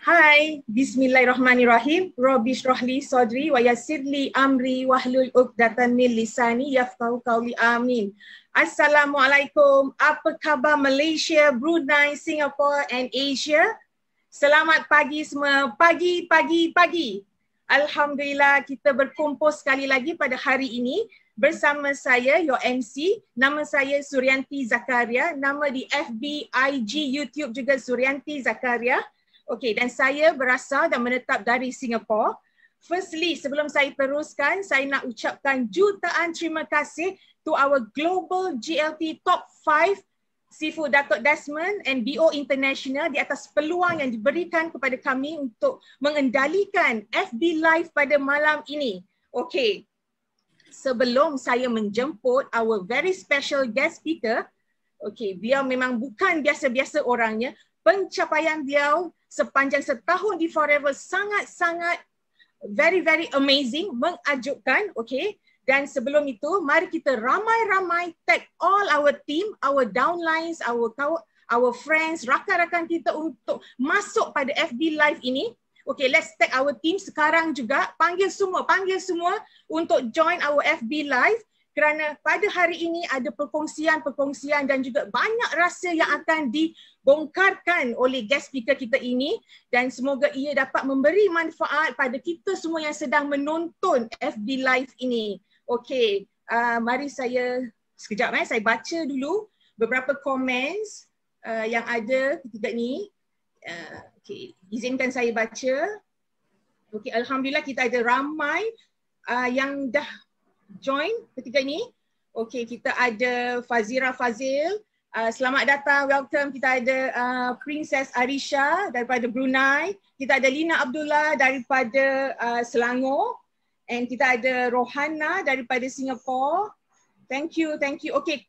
Hai, bismillahirrahmanirrahim. Rabbi shrahli sadri wa yassirli amri wahlul 'uqdatam min lisani yafqahu qawli. Amin. Assalamualaikum. Apa khabar Malaysia, Brunei, Singapore and Asia? Selamat pagi semua. Pagi. Alhamdulillah kita berkumpul sekali lagi pada hari ini bersama saya, your MC. Nama saya Suryanti Zakaria. Nama di FB, IG, YouTube juga Suryanti Zakaria. Okey, dan saya berasal dan menetap dari Singapura. Firstly, sebelum saya teruskan, saya nak ucapkan jutaan terima kasih to our global GLT top 5 Sifu Datuk Desmond and BO International di atas peluang yang diberikan kepada kami untuk mengendalikan FB Live pada malam ini. Okey, sebelum saya menjemput our very special guest speaker, okey, beliau memang bukan biasa-biasa orangnya. Pencapaian beliau sepanjang setahun di Forever sangat-sangat very amazing, menakjubkan, okay? Dan sebelum itu, mari kita ramai-ramai tag all our team, our downlines, our friends, rakan-rakan kita untuk masuk pada FB Live ini. Okay, let's tag our team sekarang juga. Panggil semua untuk join our FB Live. Kerana pada hari ini ada perkongsian dan juga banyak rahsia yang akan dibongkarkan oleh guest speaker kita ini dan semoga ia dapat memberi manfaat pada kita semua yang sedang menonton FB Live ini. Okey, mari saya baca dulu beberapa comments yang ada ketika ni. Okey, izinkan saya baca. Okey, alhamdulillah kita ada ramai yang dah join ketika ini. Okey, kita ada Fazira Fazil. Selamat datang, welcome. Kita ada Princess Arisha daripada Brunei. Kita ada Lina Abdullah daripada Selangor. And kita ada Rohana daripada Singapore. Thank you. Okey,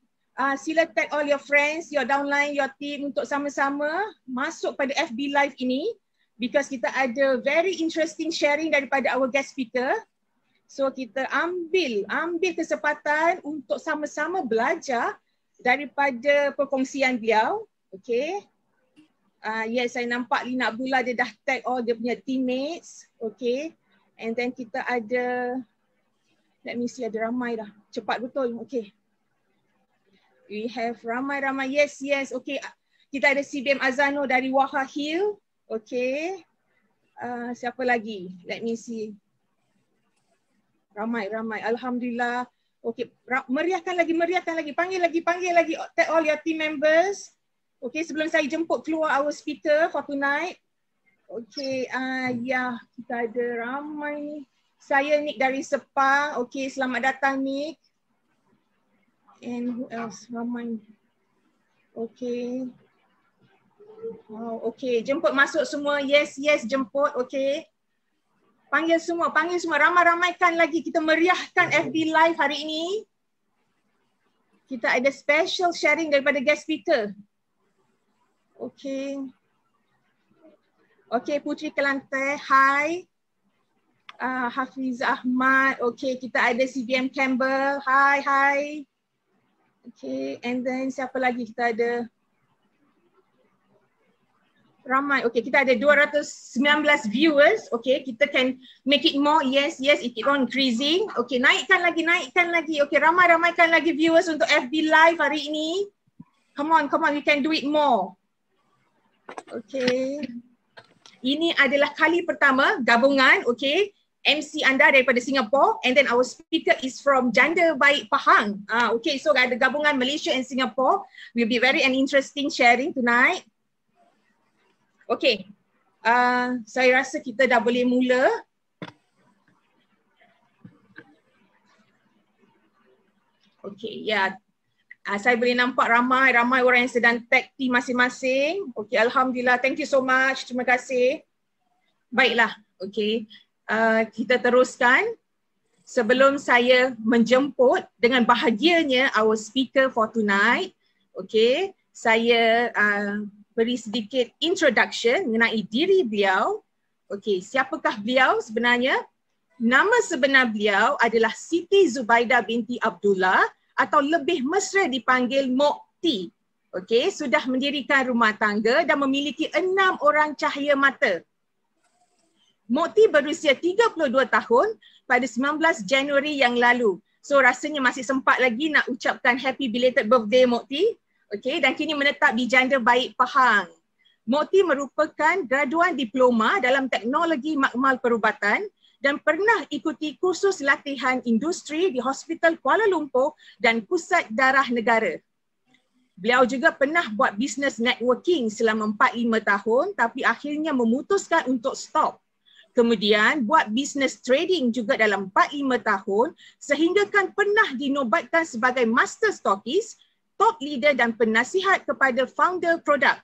sila tag all your friends, your downline, your team untuk sama-sama masuk pada FB Live ini because kita ada very interesting sharing daripada our guest speaker. So kita ambil kesempatan untuk sama-sama belajar daripada perkongsian beliau. Okay. Yes, saya nampak Lina Abdullah dia dah tag all dia punya teammates. Okay. And then kita ada, let me see, ada ramai dah. Cepat betul. Okay. We have ramai. Yes. Okay. Kita ada CBM Azano dari Waha Hill. Okay. Siapa lagi? Let me see. Ramai. Alhamdulillah. Okey, meriahkan lagi. Panggil lagi. Tag all your team members. Okey, sebelum saya jemput keluar our speaker for tonight. Okey, ya, kita ada ramai ni. Saya Nick dari Sepang. Okey, selamat datang Nick. And who else? Ramai. Okey. Wow, okey, jemput masuk semua. Yes, jemput. Okey. Panggil semua, ramai-ramaikan lagi. Kita meriahkan FB Live hari ini. Kita ada special sharing daripada guest speaker. Okey, Putri Kelantan, hi. Hafiz Ahmad, okey, kita ada CBM Campbell, hi. Okey, and then siapa lagi kita ada? Ramai. Okay, kita ada 219 viewers. Okay, kita can make it more. Yes, it keep on increasing. Okay, naikkan lagi. Okay, ramaikan lagi viewers untuk FB Live hari ini. Come on, we can do it more. Okay. Ini adalah kali pertama gabungan, okay. MC anda daripada Singapore and then our speaker is from Janda Baik Pahang. Okay, so ada gabungan Malaysia and Singapore. Will be very an interesting sharing tonight. Okey, saya rasa kita dah boleh mula. Okey, ya. Saya boleh nampak ramai orang yang sedang tag team masing-masing. Okey, alhamdulillah. Thank you so much. Terima kasih. Baiklah, okey. Kita teruskan. Sebelum saya menjemput dengan bahagianya our speaker for tonight. Okey, saya beri sedikit introduction mengenai diri beliau. Okey, siapakah beliau sebenarnya? Nama sebenar beliau adalah Siti Zubaidah binti Abdullah atau lebih mesra dipanggil Mok T. Okey, sudah mendirikan rumah tangga dan memiliki 6 orang cahaya mata. Mokti berusia 32 tahun pada 19 Januari yang lalu. So rasanya masih sempat lagi nak ucapkan happy belated birthday Mokti. Okay, dan kini menetap di Janda Baik Pahang. Mokti merupakan graduan diploma dalam teknologi makmal perubatan dan pernah ikuti kursus latihan industri di Hospital Kuala Lumpur dan Pusat Darah Negara. Beliau juga pernah buat business networking selama 4-5 tahun tapi akhirnya memutuskan untuk stop. Kemudian buat business trading juga dalam 4-5 tahun sehingga kan pernah dinobatkan sebagai master stockist, top leader dan penasihat kepada founder produk.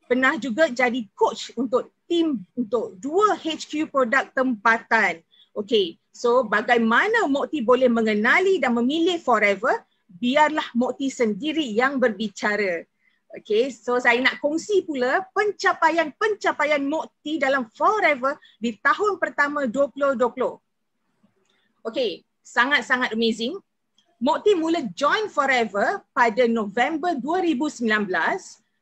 Pernah juga jadi coach untuk tim untuk 2 HQ produk tempatan. Okey, so bagaimana Mokti boleh mengenali dan memilih Forever? Biarlah Mokti sendiri yang berbicara. Okay, so saya nak kongsi pula pencapaian Mokti dalam Forever di tahun pertama 2020. Okay, sangat-sangat amazing. Mokti mula join Forever pada November 2019.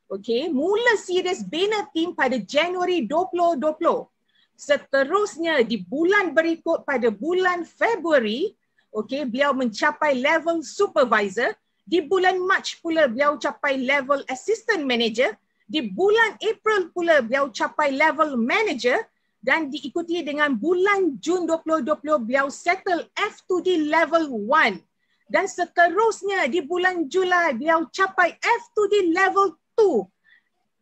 Okay, mula serius bina tim pada Januari 2020. Seterusnya di bulan berikut pada bulan Februari, okay, beliau mencapai level supervisor. Di bulan Mac pula beliau capai level assistant manager. Di bulan April pula beliau capai level manager. Dan diikuti dengan bulan Jun 2020 beliau settle F2D level 1. Dan seterusnya di bulan Julai beliau capai F2D level 2.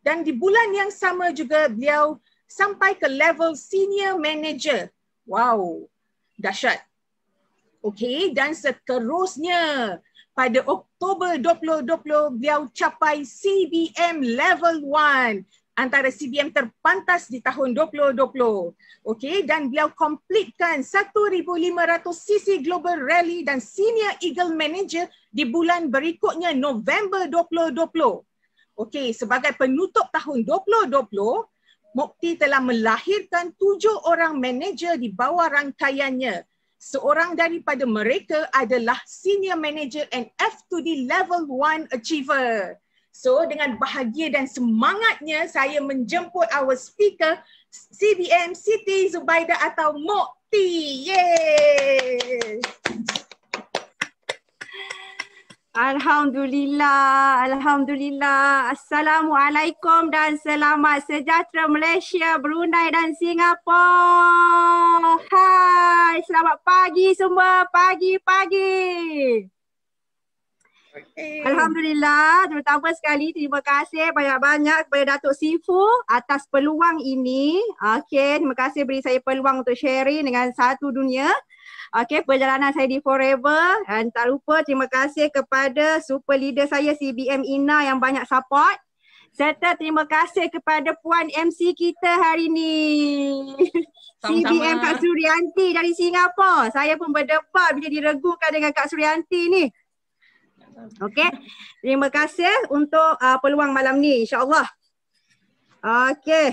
Dan di bulan yang sama juga beliau sampai ke level senior manager. Wow, dahsyat. Okey, dan seterusnya pada Oktober 2020 beliau capai CBM level 1, antara CBM terpantas di tahun 2020. Okey, dan beliau completekan 1,500cc Global Rally dan Senior Eagle Manager di bulan berikutnya November 2020. Okey, sebagai penutup tahun 2020, Mokti telah melahirkan 7 orang manager di bawah rangkaiannya. Seorang daripada mereka adalah Senior Manager and F2D Level 1 Achiever. So dengan bahagia dan semangatnya saya menjemput our speaker CBM Siti Zubaidah atau Mokti. Yeay! Alhamdulillah, Alhamdulillah. Assalamualaikum dan selamat sejahtera Malaysia, Brunei dan Singapura. Hai, selamat pagi semua, pagi-pagi. Alhamdulillah, terutama sekali terima kasih banyak-banyak kepada Datuk Sifu atas peluang ini. Okey, terima kasih beri saya peluang untuk sharing dengan satu dunia. Okey, perjalanan saya di Forever, dan tak lupa terima kasih kepada super leader saya CBM Ina yang banyak support, serta terima kasih kepada Puan MC kita hari ni. CBM Kak Suryanti dari Singapura. Saya pun berdebar bila diregukan dengan Kak Suryanti ni. Okey, terima kasih untuk peluang malam ni, insyaAllah. Okey.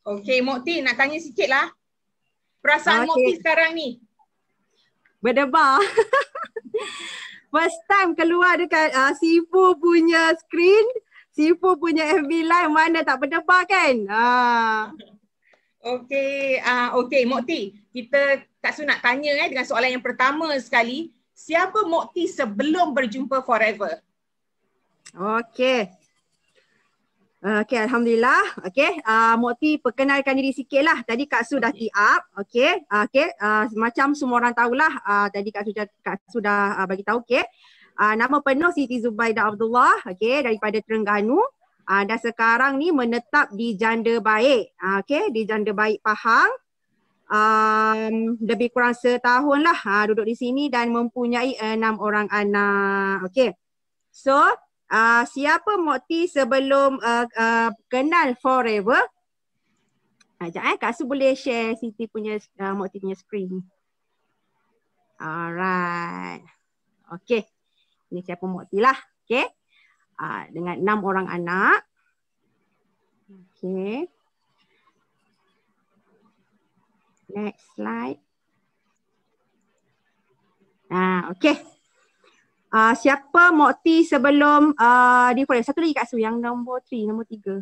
Okey, Mokti nak tanya sikit lah. Perasaan Mokti sekarang ni? Berdebar. First time keluar dekat Sifu punya screen, Sifu punya FB live, mana tak berdebar kan? Okey, okey Mokti, Kak Su nak tanya dengan soalan yang pertama sekali. Siapa Mokti sebelum berjumpa Forever? Okey. Okey, Alhamdulillah. Okey, Mokti perkenalkan diri sikit lah. Tadi Kak Su dah tee up. Okey, macam semua orang tahulah, tadi Kak Su dah bagi tahu. Okey, nama penuh Siti Zubaidah Abdullah. Okey, daripada Terengganu. Dan sekarang ni menetap di Janda Baik. Okey, di Janda Baik Pahang. Lebih kurang setahun lah duduk di sini dan mempunyai 6 orang anak. Okey, so siapa Mokti sebelum kenal Forever? Sekejap Kak Su boleh share Siti punya Mokti punya screen. Alright. Okey. Ini siapa Mokti lah. Okey. Dengan 6 orang anak. Okey. Next slide. Okey. Siapa Mokti sebelum di Forever? Satu lagi Kak Su, yang nombor 3, nombor 3.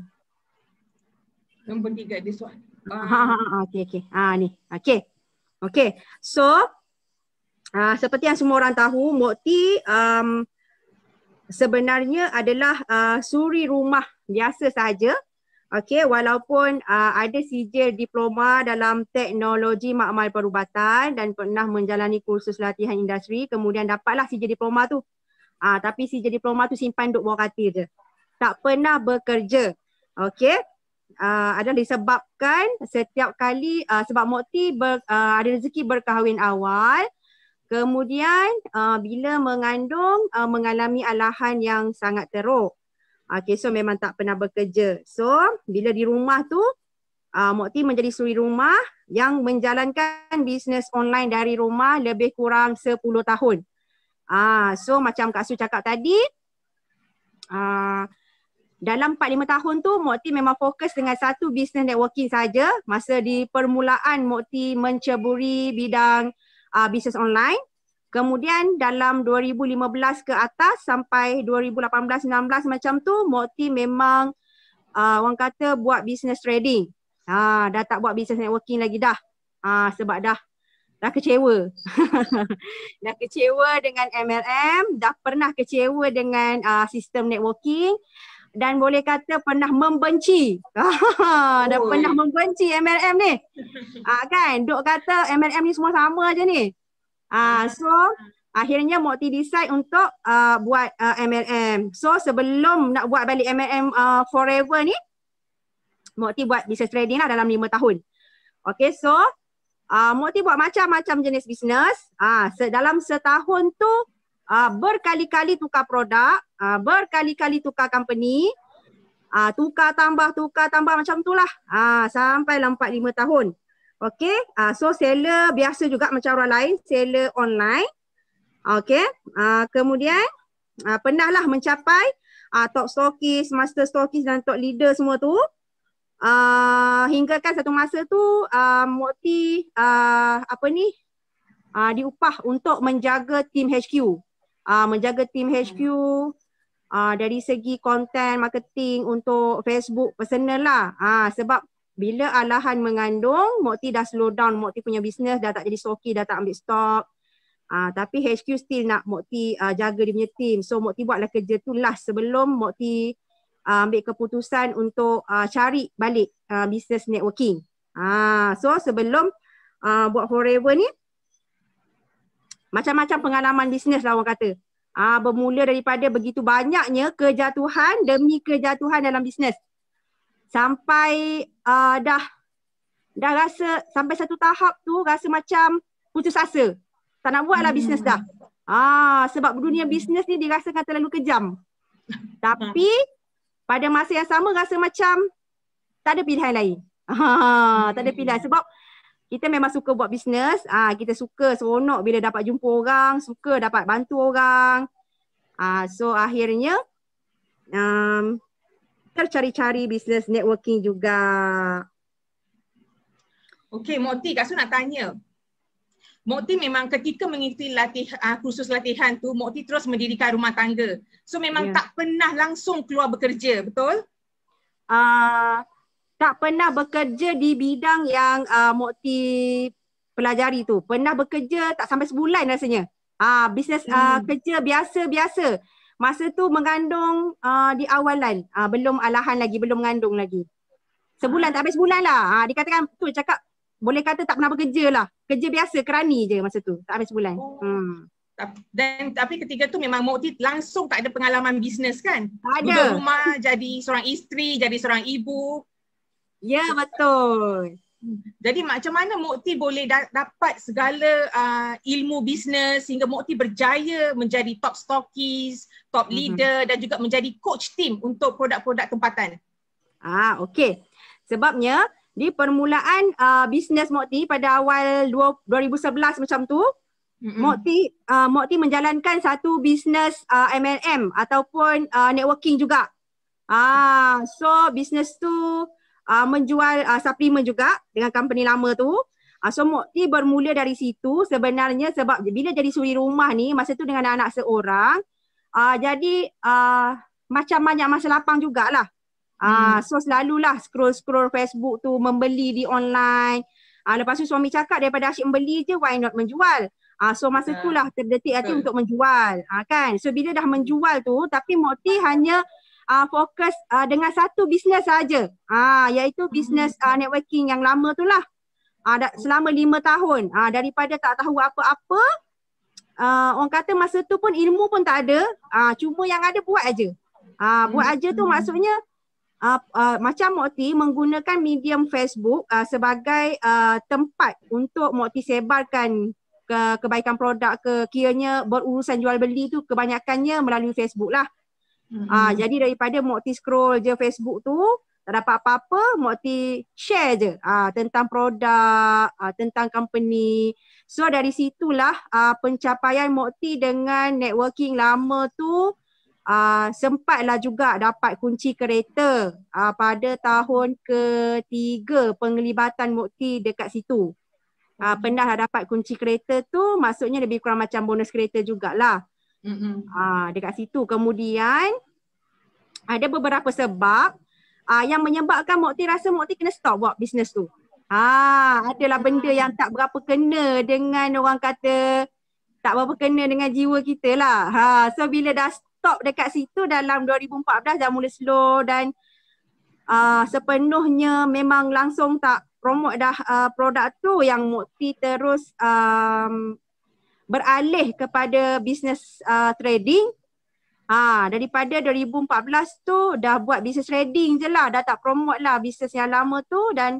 Nombor 3 dia soal. Okey. Ni. Okey. So seperti yang semua orang tahu, Mokti sebenarnya adalah suri rumah biasa saja. Okey, walaupun ada sijil diploma dalam teknologi makmal perubatan dan pernah menjalani kursus latihan industri, kemudian dapatlah sijil diploma tu. Tapi sijil diploma tu simpan duk bawah katil je. Tak pernah bekerja. Okey. Adalah disebabkan setiap kali sebab Mokti ada rezeki berkahwin awal, kemudian bila mengandung mengalami alahan yang sangat teruk. Okay, so memang tak pernah bekerja. So bila di rumah tu Mokti menjadi suri rumah yang menjalankan bisnes online dari rumah lebih kurang 10 tahun. So macam Kak Su cakap tadi, dalam 4-5 tahun tu Mokti memang fokus dengan satu bisnes networking saja. Masa di permulaan Mokti menceburi bidang bisnes online. Kemudian dalam 2015 ke atas sampai 2018-19 macam tu, Mokti memang orang kata buat bisnes trading. Dah tak buat bisnes networking lagi dah. Sebab dah kecewa. Dah kecewa dengan MLM, dah pernah kecewa dengan sistem networking dan boleh kata pernah membenci. Dah pernah membenci MLM ni. Kan, duk kata MLM ni semua sama je ni. So akhirnya Mokti decide untuk buat MLM. So sebelum nak buat balik MLM forever ni, Mokti buat business trading lah dalam 5 tahun. Okay, so Mokti buat macam-macam jenis bisnes. Dalam setahun tu berkali-kali tukar produk, berkali-kali tukar company, tukar tambah macam tu lah. Sampai 4-5 tahun. Okay, so seller biasa juga macam orang lain, seller online. Okay, kemudian pernahlah mencapai top stokis, master stokis dan top leader semua tu. Hingga kan satu masa tu Mokti diupah untuk menjaga tim HQ. Menjaga tim HQ dari segi konten marketing untuk Facebook personal lah. Sebab bila alahan mengandung, Mokti dah slow down Mokti punya bisnes, dah tak jadi stoki, dah tak ambil stok. Tapi HQ still nak Mokti jaga dia punya team. So Mokti buatlah kerja tu last sebelum Mokti ambil keputusan untuk cari balik bisnes networking. So sebelum buat forever ni, macam-macam pengalaman bisnes lah orang kata. Bermula daripada begitu banyaknya kejatuhan demi kejatuhan dalam bisnes. Sampai dah rasa sampai satu tahap tu rasa macam putus asa. Tak nak buat lah bisnes dah. Sebab dunia bisnes ni dirasakan terlalu kejam. Tapi pada masa yang sama rasa macam tak ada pilihan lain. Tak ada pilihan sebab kita memang suka buat bisnes. Kita suka seronok bila dapat jumpa orang, suka dapat bantu orang. So akhirnya tercari-cari bisnes networking juga. Okey, Mokti, Kak Su nak tanya. Mokti memang ketika mengikuti kursus latihan tu, Mokti terus mendirikan rumah tangga. So memang tak pernah langsung keluar bekerja, betul? Tak pernah bekerja di bidang yang Mokti pelajari tu. Pernah bekerja tak sampai sebulan rasanya. Bisnes kerja biasa-biasa. Masa tu mengandung di awalan, belum alahan lagi, belum mengandung lagi. Sebulan, tak habis sebulan lah. Dikatakan tu cakap, boleh kata tak pernah bekerja lah. Kerja biasa, kerani je masa tu, tak habis sebulan. Tapi ketika tu memang Mokti langsung tak ada pengalaman bisnes kan? Tak ada. Duduk rumah, jadi seorang isteri, jadi seorang ibu. Ya, betul. Jadi macam mana Mokti boleh dapat segala ilmu bisnes hingga Mokti berjaya menjadi top stokis, top leader dan juga menjadi coach team untuk produk-produk tempatan? Okey. Sebabnya di permulaan bisnes Mokti pada awal 2011 macam tu, Mokti menjalankan satu bisnes MLM ataupun networking juga. So bisnes tu menjual suplemen juga dengan company lama tu. So Mokti bermula dari situ sebenarnya sebab bila jadi suri rumah ni masa tu dengan anak seorang, jadi macam banyak masa lapang jugalah. So selalulah scroll Facebook tu, membeli di online. Lepas tu suami cakap daripada asyik membeli je, why not menjual? So masa itulah terdetik hati untuk menjual. Kan? So bila dah menjual tu, tapi Mokti hanya fokus dengan satu bisnes saja. Iaitu bisnes networking yang lama tu lah. Selama 5 tahun. Daripada tak tahu apa-apa, orang kata masa tu pun ilmu pun tak ada. Cuma yang ada buat aja. Buat aja tu maksudnya macam Mokti menggunakan medium Facebook sebagai tempat untuk Mokti sebarkan kebaikan produk kiranya berurusan jual beli tu kebanyakannya melalui Facebook lah. Jadi daripada Mokti scroll je Facebook tu, tak dapat apa-apa, Mokti share je tentang produk, tentang company. So dari situlah pencapaian Mokti dengan networking lama tu sempatlah juga dapat kunci kereta pada tahun ketiga penglibatan Mokti dekat situ. Pernah lah dapat kunci kereta tu, maksudnya lebih kurang macam bonus kereta jugalah. Dekat situ. Kemudian ada beberapa sebab yang menyebabkan Mokti rasa Mokti kena stop buat bisnes tu. Adalah benda yang tak berapa kena dengan orang kata, tak berapa kena dengan jiwa kita lah. So bila dah stop dekat situ dalam 2014 dah mula slow dan sepenuhnya memang langsung tak promote dah produk tu, yang Mokti terus beralih kepada bisnes trading. Daripada 2014 tu dah buat bisnes trading je lah, dah tak promote lah bisnes yang lama tu. Dan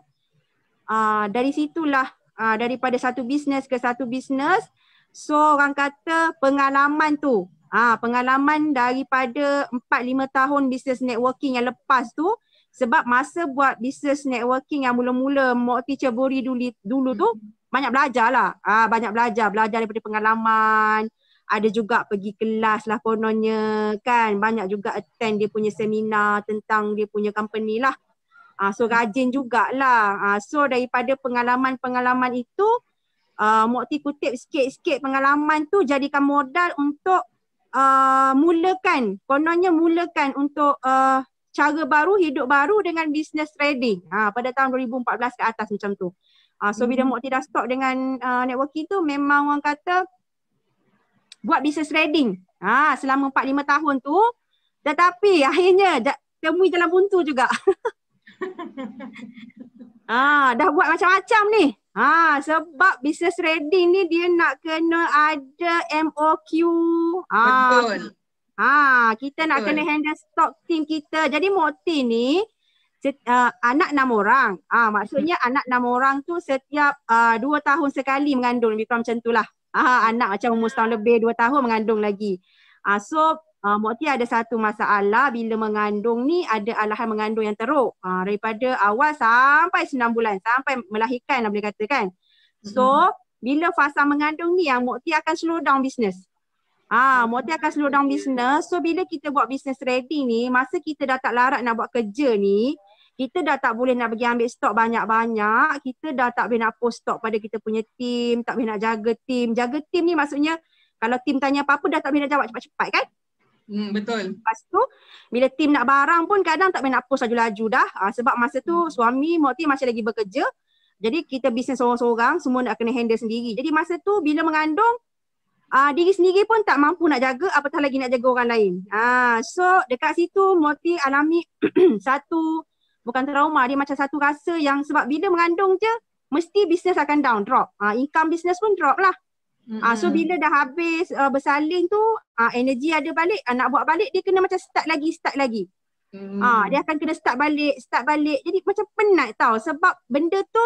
dari situlah daripada satu bisnes ke satu bisnes, so orang kata pengalaman tu, pengalaman daripada 4-5 tahun bisnes networking yang lepas tu, sebab masa buat bisnes networking yang mula-mula Mokti ceburi dulu tu, banyak belajar lah. Banyak belajar daripada pengalaman. Ada juga pergi kelas lah kononnya kan. Banyak juga attend dia punya seminar tentang dia punya company lah. So rajin jugalah. So daripada pengalaman-pengalaman itu, Mokti kutip sikit-sikit pengalaman tu jadikan modal untuk mulakan untuk cara baru, hidup baru dengan bisnes trading pada tahun 2014 ke atas macam tu. So bila Mokti dah stop dengan networking tu, memang orang kata buat bisnes trading selama 4-5 tahun tu, tetapi akhirnya temui jalan buntu juga. Dah buat macam-macam ni. Sebab bisnes trading ni dia nak kena ada MOQ. Betul. Kita nak kena handle stock team kita. Jadi Mokti ni anak 6 orang. Maksudnya anak 6 orang tu setiap 2 tahun sekali mengandung. Lebih kurang macam tu lah. Anak macam umur setahun lebih, 2 tahun mengandung lagi. So Mokti ada satu masalah bila mengandung ni, ada alahan mengandung yang teruk. Daripada awal sampai 9 bulan, sampai melahirkan lah boleh katakan. So bila fasa mengandung ni yang Mokti akan slow down bisnes. Mokti akan slow down bisnes. So bila kita buat bisnes trading ni, masa kita dah tak larat nak buat kerja ni, kita dah tak boleh nak pergi ambil stok banyak-banyak. Kita dah tak boleh nak post stok pada kita punya team, tak boleh nak jaga team. Jaga team ni maksudnya kalau team tanya apa-apa dah tak boleh nak jawab cepat-cepat kan? Betul. Lepas tu bila team nak barang pun kadang tak boleh nak post laju-laju dah. Sebab masa tu suami Mokti masih lagi bekerja. Jadi kita bisnes seorang-seorang, semua nak kena handle sendiri. Jadi masa tu bila mengandung, diri sendiri pun tak mampu nak jaga, apatah lagi nak jaga orang lain. So dekat situ Mokti alami satu, bukan trauma, dia macam satu rasa yang sebab bila mengandung je mesti bisnes akan down, drop. Income bisnes pun drop lah. So bila dah habis bersalin tu, energi ada balik, nak buat balik dia kena macam start lagi. Dia akan kena start balik. Jadi macam penat tau, sebab benda tu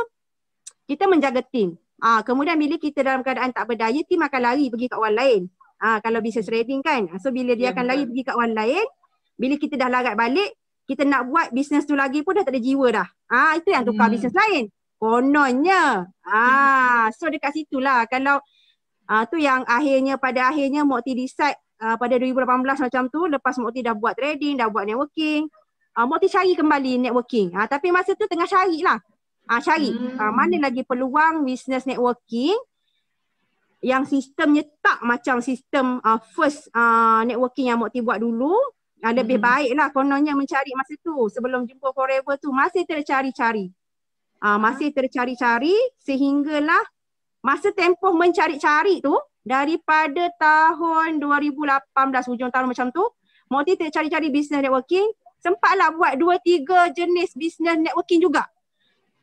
kita menjaga tim. Kemudian bila kita dalam keadaan tak berdaya, tim akan lari pergi kat orang lain. Kalau business trading kan. So bila dia akan lari pergi kat orang lain, bila kita dah larat balik, kita nak buat bisnes tu lagi pun dah tak ada jiwa dah. Itu yang tukar bisnes lain. Kononnya. So dekat situlah kalau tu yang pada akhirnya Mokti decide pada 2018 macam tu, lepas Mokti dah buat trading, dah buat networking, Mokti cari kembali networking. Tapi masa tu tengah carilah. Cari mana lagi peluang bisnes networking yang sistemnya tak macam sistem first networking yang Mokti buat dulu. Lebih baik lah kononnya mencari masa tu sebelum jumpa forever tu masih tercari-cari. Masih tercari-cari sehinggalah masa tempoh mencari-cari tu daripada tahun 2018 hujung tahun macam tu, Mokti tercari-cari business networking, sempatlah buat 2-3 jenis business networking juga.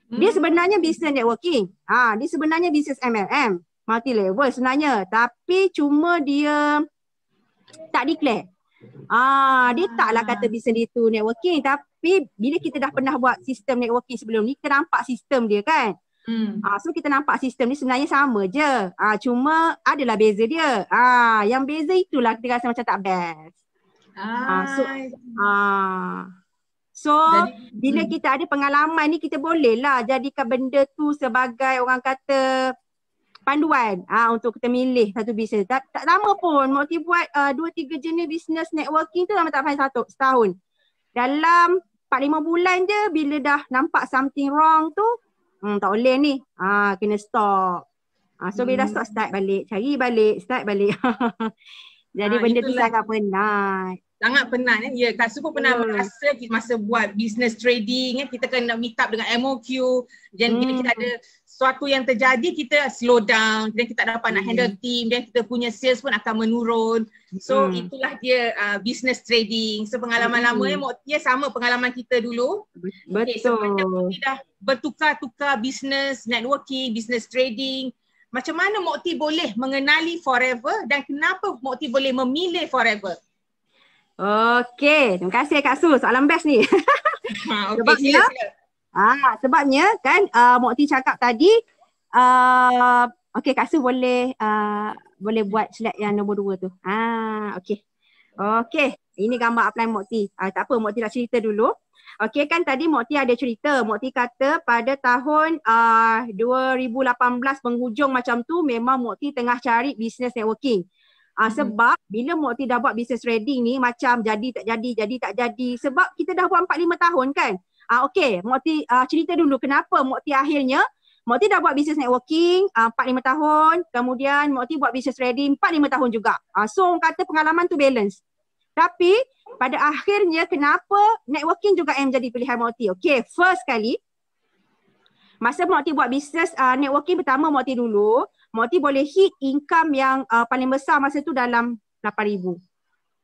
Dia sebenarnya business networking. Dia sebenarnya business MLM, multi level sebenarnya, tapi cuma dia tak declare. Dia taklah kata business itu networking, tapi bila kita dah pernah buat sistem networking sebelum ni, kita nampak sistem dia kan. So kita nampak sistem ni sebenarnya sama je. Cuma adalah beza dia. Yang beza itulah kita rasa macam tak best. So bila kita ada pengalaman ni, kita bolehlah jadikan benda tu sebagai orang kata panduan untuk kita milih satu bisnes. Tak lama pun Mokti buat 2-3 jenis bisnes networking tu lama tak sampai setahun. Dalam 4-5 bulan je bila dah nampak something wrong tu, tak boleh ni. Kena stop. So bila dah stop, start balik, cari balik, start balik. Jadi benda tu sangat penat. Sangat penat ya. Kak Su pun pernah merasa masa buat business trading kita kena meet up dengan MOQ. Dan bila kita ada sesuatu yang terjadi, kita slow down, dan kita tak dapat nak handle team, dan kita punya sales pun akan menurun. So itulah dia business trading. So pengalaman lamanya Mokti sama pengalaman kita dulu. Betul. So Mokti dah bertukar-tukar business networking, business trading. Macam mana Mokti boleh mengenali forever dan kenapa Mokti boleh memilih forever? Okey, terima kasih Kak Su. Soalan best ni. Sebabnya, sebabnya kan Mokti cakap tadi, okey Kak Su boleh buat slide yang nombor 2 tu. Okey. Okey, ini gambar upline Mokti. Tak apa, Mokti nak cerita dulu. Okey, kan tadi Mokti ada cerita. Mokti kata pada tahun 2018 penghujung macam tu memang Mokti tengah cari business networking. Sebab bila Mokti dah buat business trading ni macam jadi tak jadi. Sebab kita dah buat 4-5 tahun kan. Okey, Mokti cerita dulu kenapa Mokti akhirnya Mokti dah buat business networking 4-5 tahun. Kemudian Mokti buat business trading 4-5 tahun juga. So orang kata pengalaman tu balance. Tapi pada akhirnya kenapa networking juga yang menjadi pilihan Mokti? Okey, first kali masa Mokti buat business networking pertama Mokti dulu, Mokti boleh hit income yang paling besar masa tu dalam 8,000.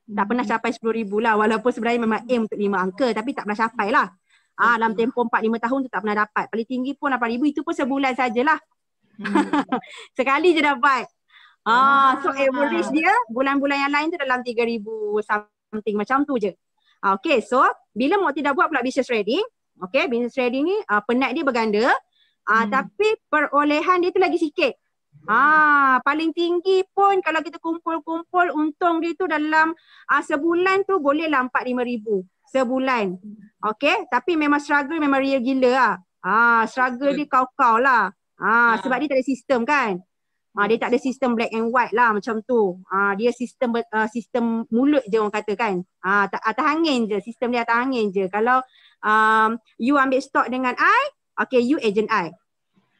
Tak pernah capai 10,000 lah, walaupun sebenarnya memang aim untuk 5 angka tapi tak pernah capai lah. Dalam tempoh 4-5 tahun tu tak pernah dapat. Paling tinggi pun 8,000, itu pun sebulan sajalah. Sekali je dapat. So average dia bulan-bulan yang lain tu dalam 3,000 something macam tu je. Okay, so bila Mokti dah buat pula business trading, okay, business trading ni penat dia berganda, tapi perolehan dia tu lagi sikit. Paling tinggi pun kalau kita kumpul-kumpul untung dia tu dalam sebulan tu bolehlah 4-5 ribu sebulan. Okay, tapi memang struggle memang real gila lah. Struggle dia kau-kau lah. Sebab dia tak ada sistem kan. Dia tak ada sistem black and white lah macam tu. Dia sistem mulut je orang kata kan. Atas angin je, sistem dia atas angin je. Kalau you ambil stock dengan I, okay, you agent I.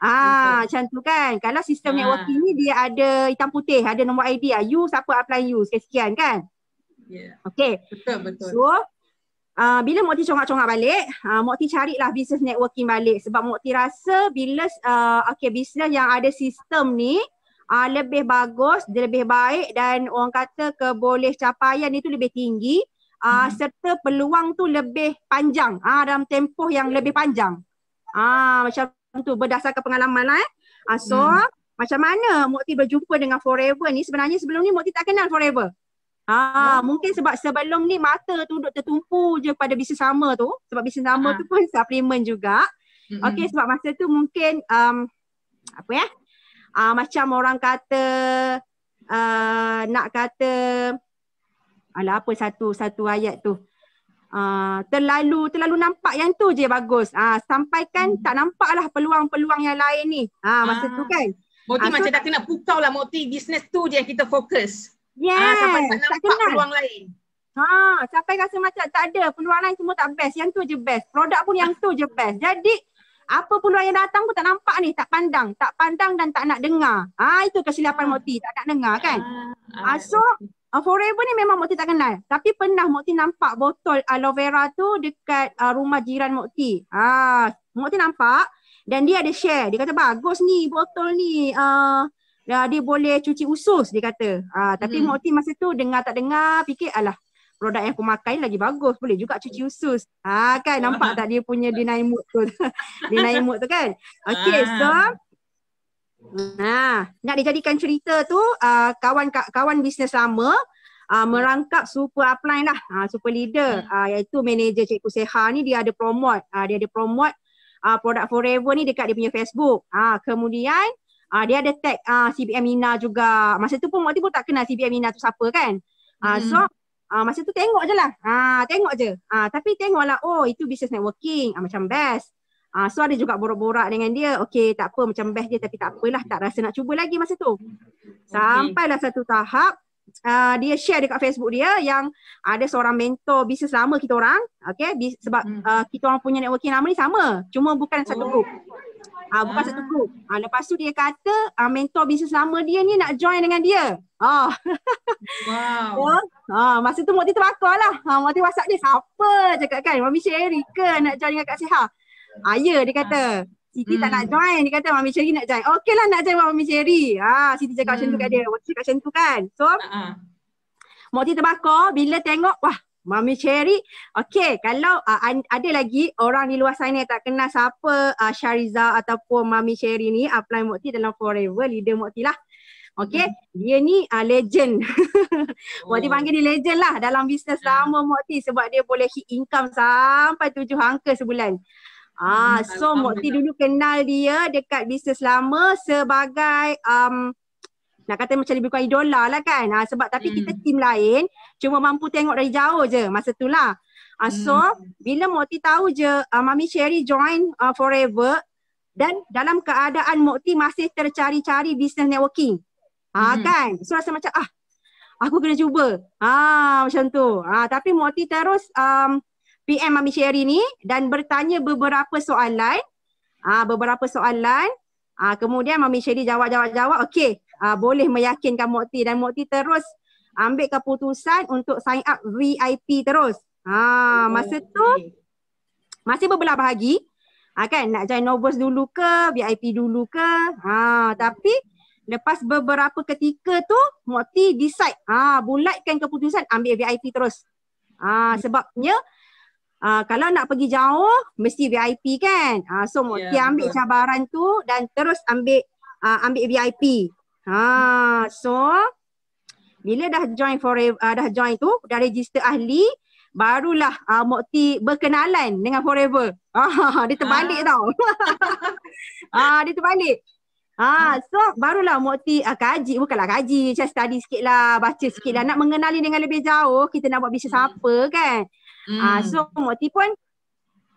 Macam tu kan. Kalau sistem networking ni dia ada hitam putih, ada nombor ID. You siapa apply you, sekian kan. Okay. Betul. So, bila Mokti congak-congak balik, Mokti carilah business networking balik. Sebab Mokti rasa bila business yang ada sistem ni lebih bagus, dia lebih baik dan orang kata keboleh capaian itu lebih tinggi, serta peluang tu lebih panjang, dalam tempoh yang lebih panjang. Macam tu berdasarkan pengalaman lah. So macam mana Mokti berjumpa dengan forever ni? Sebenarnya sebelum ni Mokti tak kenal forever. Mungkin sebab sebelum ni mata tu duduk tertumpu je pada bisnes sama tu. Sebab bisnes sama tu pun supplement juga. Okay, sebab masa tu mungkin macam orang kata nak kata apa satu ayat tu, terlalu nampak yang tu je bagus. Sampai kan tak nampak lah peluang-peluang yang lain ni. Masa tu kan. Mokti macam dah kena pukau lah Mokti, bisnes tu je yang kita fokus. Yes, sampai tak nampak peluang lain. Sampai rasa macam tak ada, peluang lain semua tak best, yang tu je best. Produk pun yang tu je best. Jadi apa peluang yang datang pun tak nampak ni, tak pandang dan tak nak dengar. Itu kesilapan Mokti, tak nak dengar kan. So Forever ni memang Mokti tak kenal. Tapi pernah Mokti nampak botol aloe vera tu dekat rumah jiran Mokti. Mokti nampak dan dia ada share. Dia kata bagus ni botol ni. Dia boleh cuci usus dia kata. Tapi Mokti masa tu dengar tak dengar fikir alah produk yang aku makan lagi bagus, boleh juga cuci usus. Kan nampak tak dia punya deny mood tu. Deny mood tu kan. Okay, so nak dijadikan cerita tu kawan bisnes lama merangkap super upline lah, super leader iaitu manager Cikgu Seha ni dia ada promote produk Forever ni dekat dia punya Facebook. Kemudian dia ada tag CBM Ina juga. Masa tu pun Mokti pun tak kenal CBM Ina tu siapa kan. So masa tu tengok je lah. Tengok je. Tapi tengoklah, oh itu business networking. Macam best. So ada juga borak-borak dengan dia. Okay, tak apa macam best je tapi tak apalah. Tak rasa nak cuba lagi masa tu. Sampailah satu tahap. Dia share dekat Facebook dia yang ada seorang mentor bisnes lama kita orang. Okay, sebab kita orang punya networking lama ni sama. Cuma bukan satu group. Bukan satu group. Lepas tu dia kata mentor bisnes lama dia ni nak join dengan dia. Wow. Masa tu Mokti terbakar lah. Mokti WhatsApp dia, siapa cakap kan? Mami Sherry ke nak join dengan Kak Seha? Ya, dia kata. Siti tak nak join. Dia kata Mami Sherry nak join. Okey lah nak join Mami Sherry. Siti cakap macam tu kat dia. Mokti cakap macam tu kan. So, Mokti terbakar bila tengok, wah Mami Sherry. Okay, kalau ada lagi orang di luar sana yang tak kenal siapa Syariza ataupun Mami Sherry ni, upline Mokti dalam Forever, leader Mokti lah. Okay, dia ni legend. Mokti panggil dia legend lah dalam bisnes lama Mokti sebab dia boleh hit income sampai 7 angka sebulan. So Mokti dulu kenal dia dekat bisnes lama sebagai nak kata macam lebih kurang idola lah kan. Sebab tapi kita tim lain cuma mampu tengok dari jauh je masa tu lah. So bila Mokti tahu je Mami Sherry join Forever dan dalam keadaan Mokti masih tercari-cari bisnes networking. Kan. So rasa macam aku kena cuba. Macam tu. Tapi Mokti terus PM Mami Sherry ni dan bertanya beberapa soalan. Kemudian Mami Sherry jawab. Okey, boleh meyakinkan Mokti dan Mokti terus ambil keputusan untuk sign up VIP terus. Masa tu masih berbelah bahagi. Kan nak join Novos dulu ke, VIP dulu ke. Tapi lepas beberapa ketika tu Mokti decide bulatkan keputusan ambil VIP terus. Sebabnya kalau nak pergi jauh mesti VIP kan. So Mokti ambil cabaran tu dan terus ambil VIP. So bila dah join Forever, dah join tu, dah register ahli, barulah Mokti berkenalan dengan Forever. Dia terbalik tau. Dia terbalik. So barulah Mokti kaji, bukanlah kaji, macam study sikit lah, baca sikit lah, nak mengenali dengan lebih jauh, kita nak buat bisnes apa kan. So Mokti pun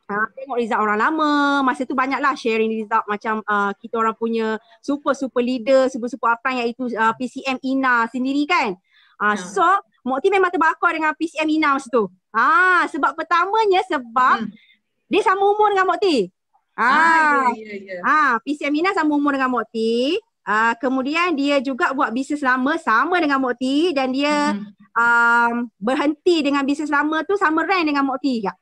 tengok result orang lama, masa tu banyaklah sharing result macam kita orang punya super leader, super upline iaitu PCM Ina sendiri kan. So Mokti memang terbakar dengan PCM Ina masa tu. Sebab pertamanya sebab dia sama umur dengan Mokti. PCM Ina sama umur dengan Mokti. Kemudian dia juga buat bisnes lama sama dengan Mokti dan dia berhenti dengan bisnes lama tu sama rank dengan Mokti juga.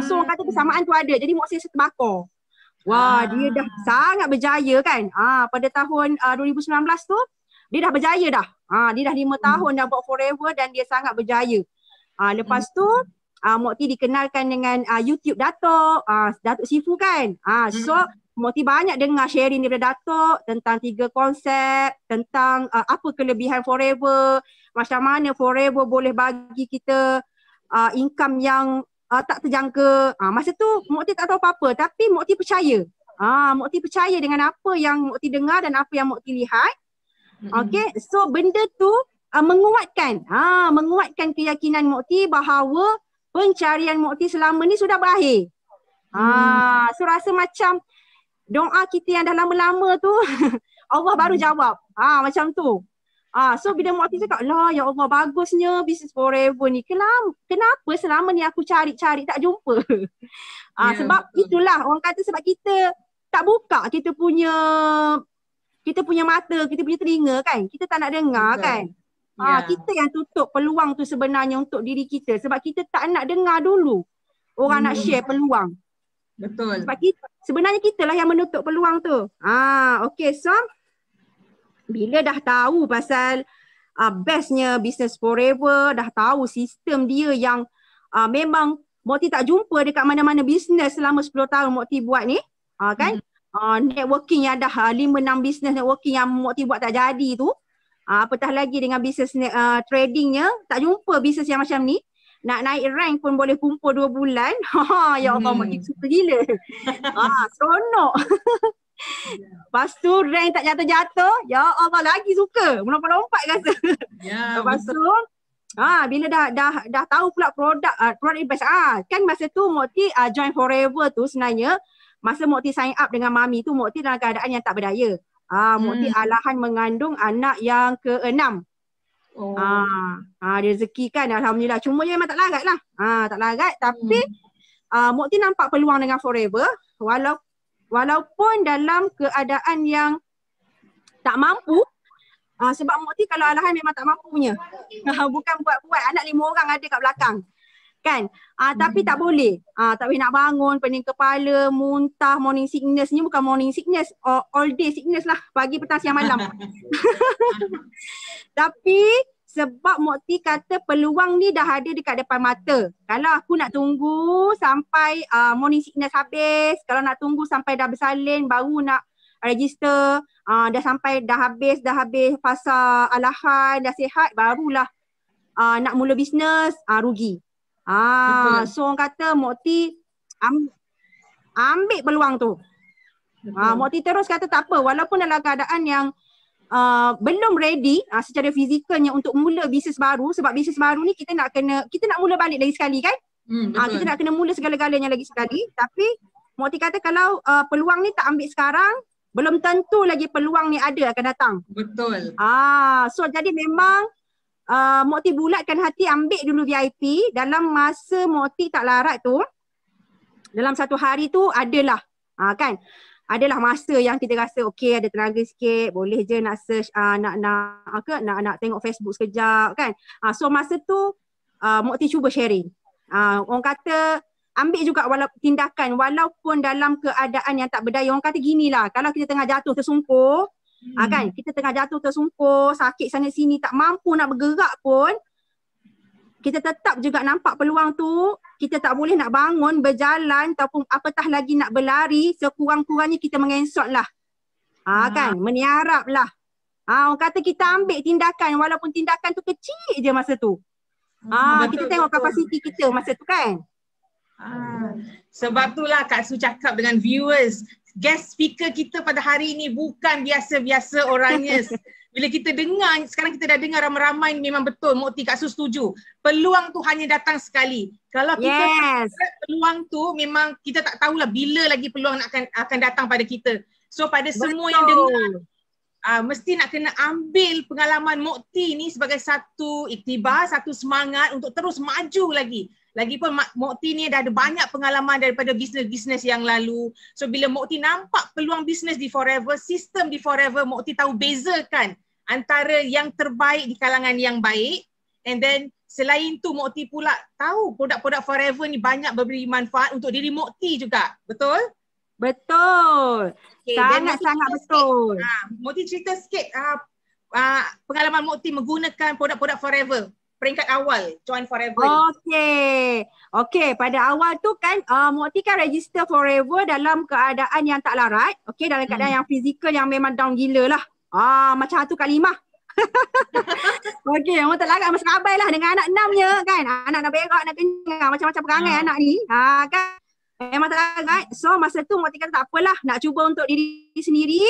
So orang kata kesamaan tu ada. Jadi Mokti terbakar. Wah, dia dah sangat berjaya kan. Pada tahun 2019 tu dia dah berjaya dah. Dia dah 5 tahun dah buat Forever dan dia sangat berjaya. Lepas tu Mokti dikenalkan dengan YouTube Datuk Sifu kan. So Mokti banyak dengar sharing daripada Datuk tentang 3 konsep, tentang apa kelebihan Forever, macam mana Forever boleh bagi kita income yang tak terjangka. Masa tu Mokti tak tahu apa-apa tapi Mokti percaya. Mokti percaya dengan apa yang Mokti dengar dan apa yang Mokti lihat. Okay, so benda tu menguatkan keyakinan Mokti bahawa pencarian Mokti selama ni sudah berakhir. So rasa macam doa kita yang dah lama-lama tu Allah baru jawab. Macam tu. So bila Mokti cakap, lah ya Allah bagusnya bisnes Forever ni. Kenapa selama ni aku cari-cari tak jumpa? Sebab itulah orang kata sebab kita tak buka kita punya mata, kita punya telinga kan. Kita tak nak dengar kan. Kita yang tutup peluang tu sebenarnya untuk diri kita sebab kita tak nak dengar dulu orang nak share peluang. Betul. Sebab sebenarnya kita lah yang menutup peluang tu. Okay, so bila dah tahu pasal bestnya Business Forever, dah tahu sistem dia yang memang Mokti tak jumpa dekat mana-mana bisnes selama 10 tahun Mokti buat ni. Kan? Networking yang dah 5-6 bisnes networking yang Mokti buat tak jadi tu. Apatah lagi dengan bisnes tradingnya, tak jumpa bisnes yang macam ni. Nak naik rank pun boleh kumpul 2 bulan. Ya Allah, Mokti suka gila. Seronok. Lepas tu rank tak jatuh-jatuh. Ya Allah, lagi suka. Melompat-lompat rasa. Lepas tu, bila dah tahu pula produk invest. Kan masa tu Mokti join Forever tu sebenarnya, masa Mokti sign up dengan Mami tu, Mokti dalam keadaan yang tak berdaya. Mokti alahan mengandung anak yang ke-6. Rezeki kan alhamdulillah. Cuma dia memang tak larat lah. Tak larat tapi Mokti nampak peluang dengan Forever walaupun dalam keadaan yang tak mampu. Sebab Mokti kalau alahan memang tak mampu punya. Bukan buat-buat, anak 5 orang ada kat belakang. Kan? Tapi tak boleh. Tak boleh nak bangun, pening kepala, muntah, morning sickness. Ni bukan morning sickness, all day sickness lah. Pagi, petang, siang, malam. Tapi sebab Mokti kata peluang ni dah ada dekat depan mata. Kalau aku nak tunggu sampai morning sickness habis, kalau nak tunggu sampai dah bersalin baru nak register, dah habis fasa alahan, dah sihat, barulah nak mula bisnes, rugi. So orang kata Mokti ambil peluang tu. Mokti terus kata tak apa, walaupun dalam keadaan yang belum ready secara fizikalnya untuk mula bisnes baru, sebab bisnes baru ni kita nak mula balik lagi sekali kan. Kita nak kena mula segala-galanya lagi sekali. Tapi Mokti kata kalau peluang ni tak ambil sekarang, belum tentu lagi peluang ni ada akan datang. Betul. So jadi memang Mokti bulatkan hati ambil dulu VIP. Dalam masa Mokti tak larat tu, dalam satu hari tu adalah adalah masa yang kita rasa okey, ada tenaga sikit, boleh je nak search, nak tengok Facebook sekejap kan. So masa tu Mokti cuba sharing. Orang kata ambil juga tindakan walaupun dalam keadaan yang tak berdaya. Orang kata ginilah, kalau kita tengah jatuh tersungkur, kan, kita tengah jatuh tersungkur, sakit sana sini, tak mampu nak bergerak pun, kita tetap juga nampak peluang tu. Kita tak boleh nak bangun, berjalan ataupun apatah lagi nak berlari, sekurang-kurangnya kita mengensot lah. Kan, meniarap lah. Orang kata kita ambil tindakan walaupun tindakan tu kecil je masa tu. Kita tengok kapasiti kita masa tu kan. Sebab itulah Kak Su cakap dengan viewers, guest speaker kita pada hari ini bukan biasa-biasa orangnya. Bila kita dengar, sekarang kita dah dengar ramai-ramai, memang betul Mokti, Kak Su setuju. Peluang tu hanya datang sekali. Kalau kita peluang tu memang kita tak tahulah bila lagi peluang akan datang pada kita. So pada semua yang dengar, mesti nak kena ambil pengalaman Mokti ni sebagai satu iktibar, satu semangat untuk terus maju lagi. Lagipun Mokti ni dah ada banyak pengalaman daripada bisnes-bisnes yang lalu. So bila Mokti nampak peluang bisnes di Forever, sistem di Forever, Mokti tahu bezakan antara yang terbaik di kalangan yang baik. And then selain tu Mokti pula tahu produk-produk Forever ni banyak memberi manfaat untuk diri Mokti juga. Betul? Betul. Sangat-sangat betul. Mokti cerita sikit pengalaman Mokti menggunakan produk-produk Forever. Peringkat awal join Forever. Okey, pada awal tu kan Mokti kan register Forever dalam keadaan yang tak larat. Okey, dalam keadaan yang fizikal yang memang down gila lah. Macam Hatu Kalimah. Okey, orang tak larat masuk abai lah dengan anak 6-nya kan. Anak nak berak, nak kenyang, macam-macam perangai anak ni. Kan memang tak larat. So masa tu Mokti kata tak apalah, nak cuba untuk diri sendiri.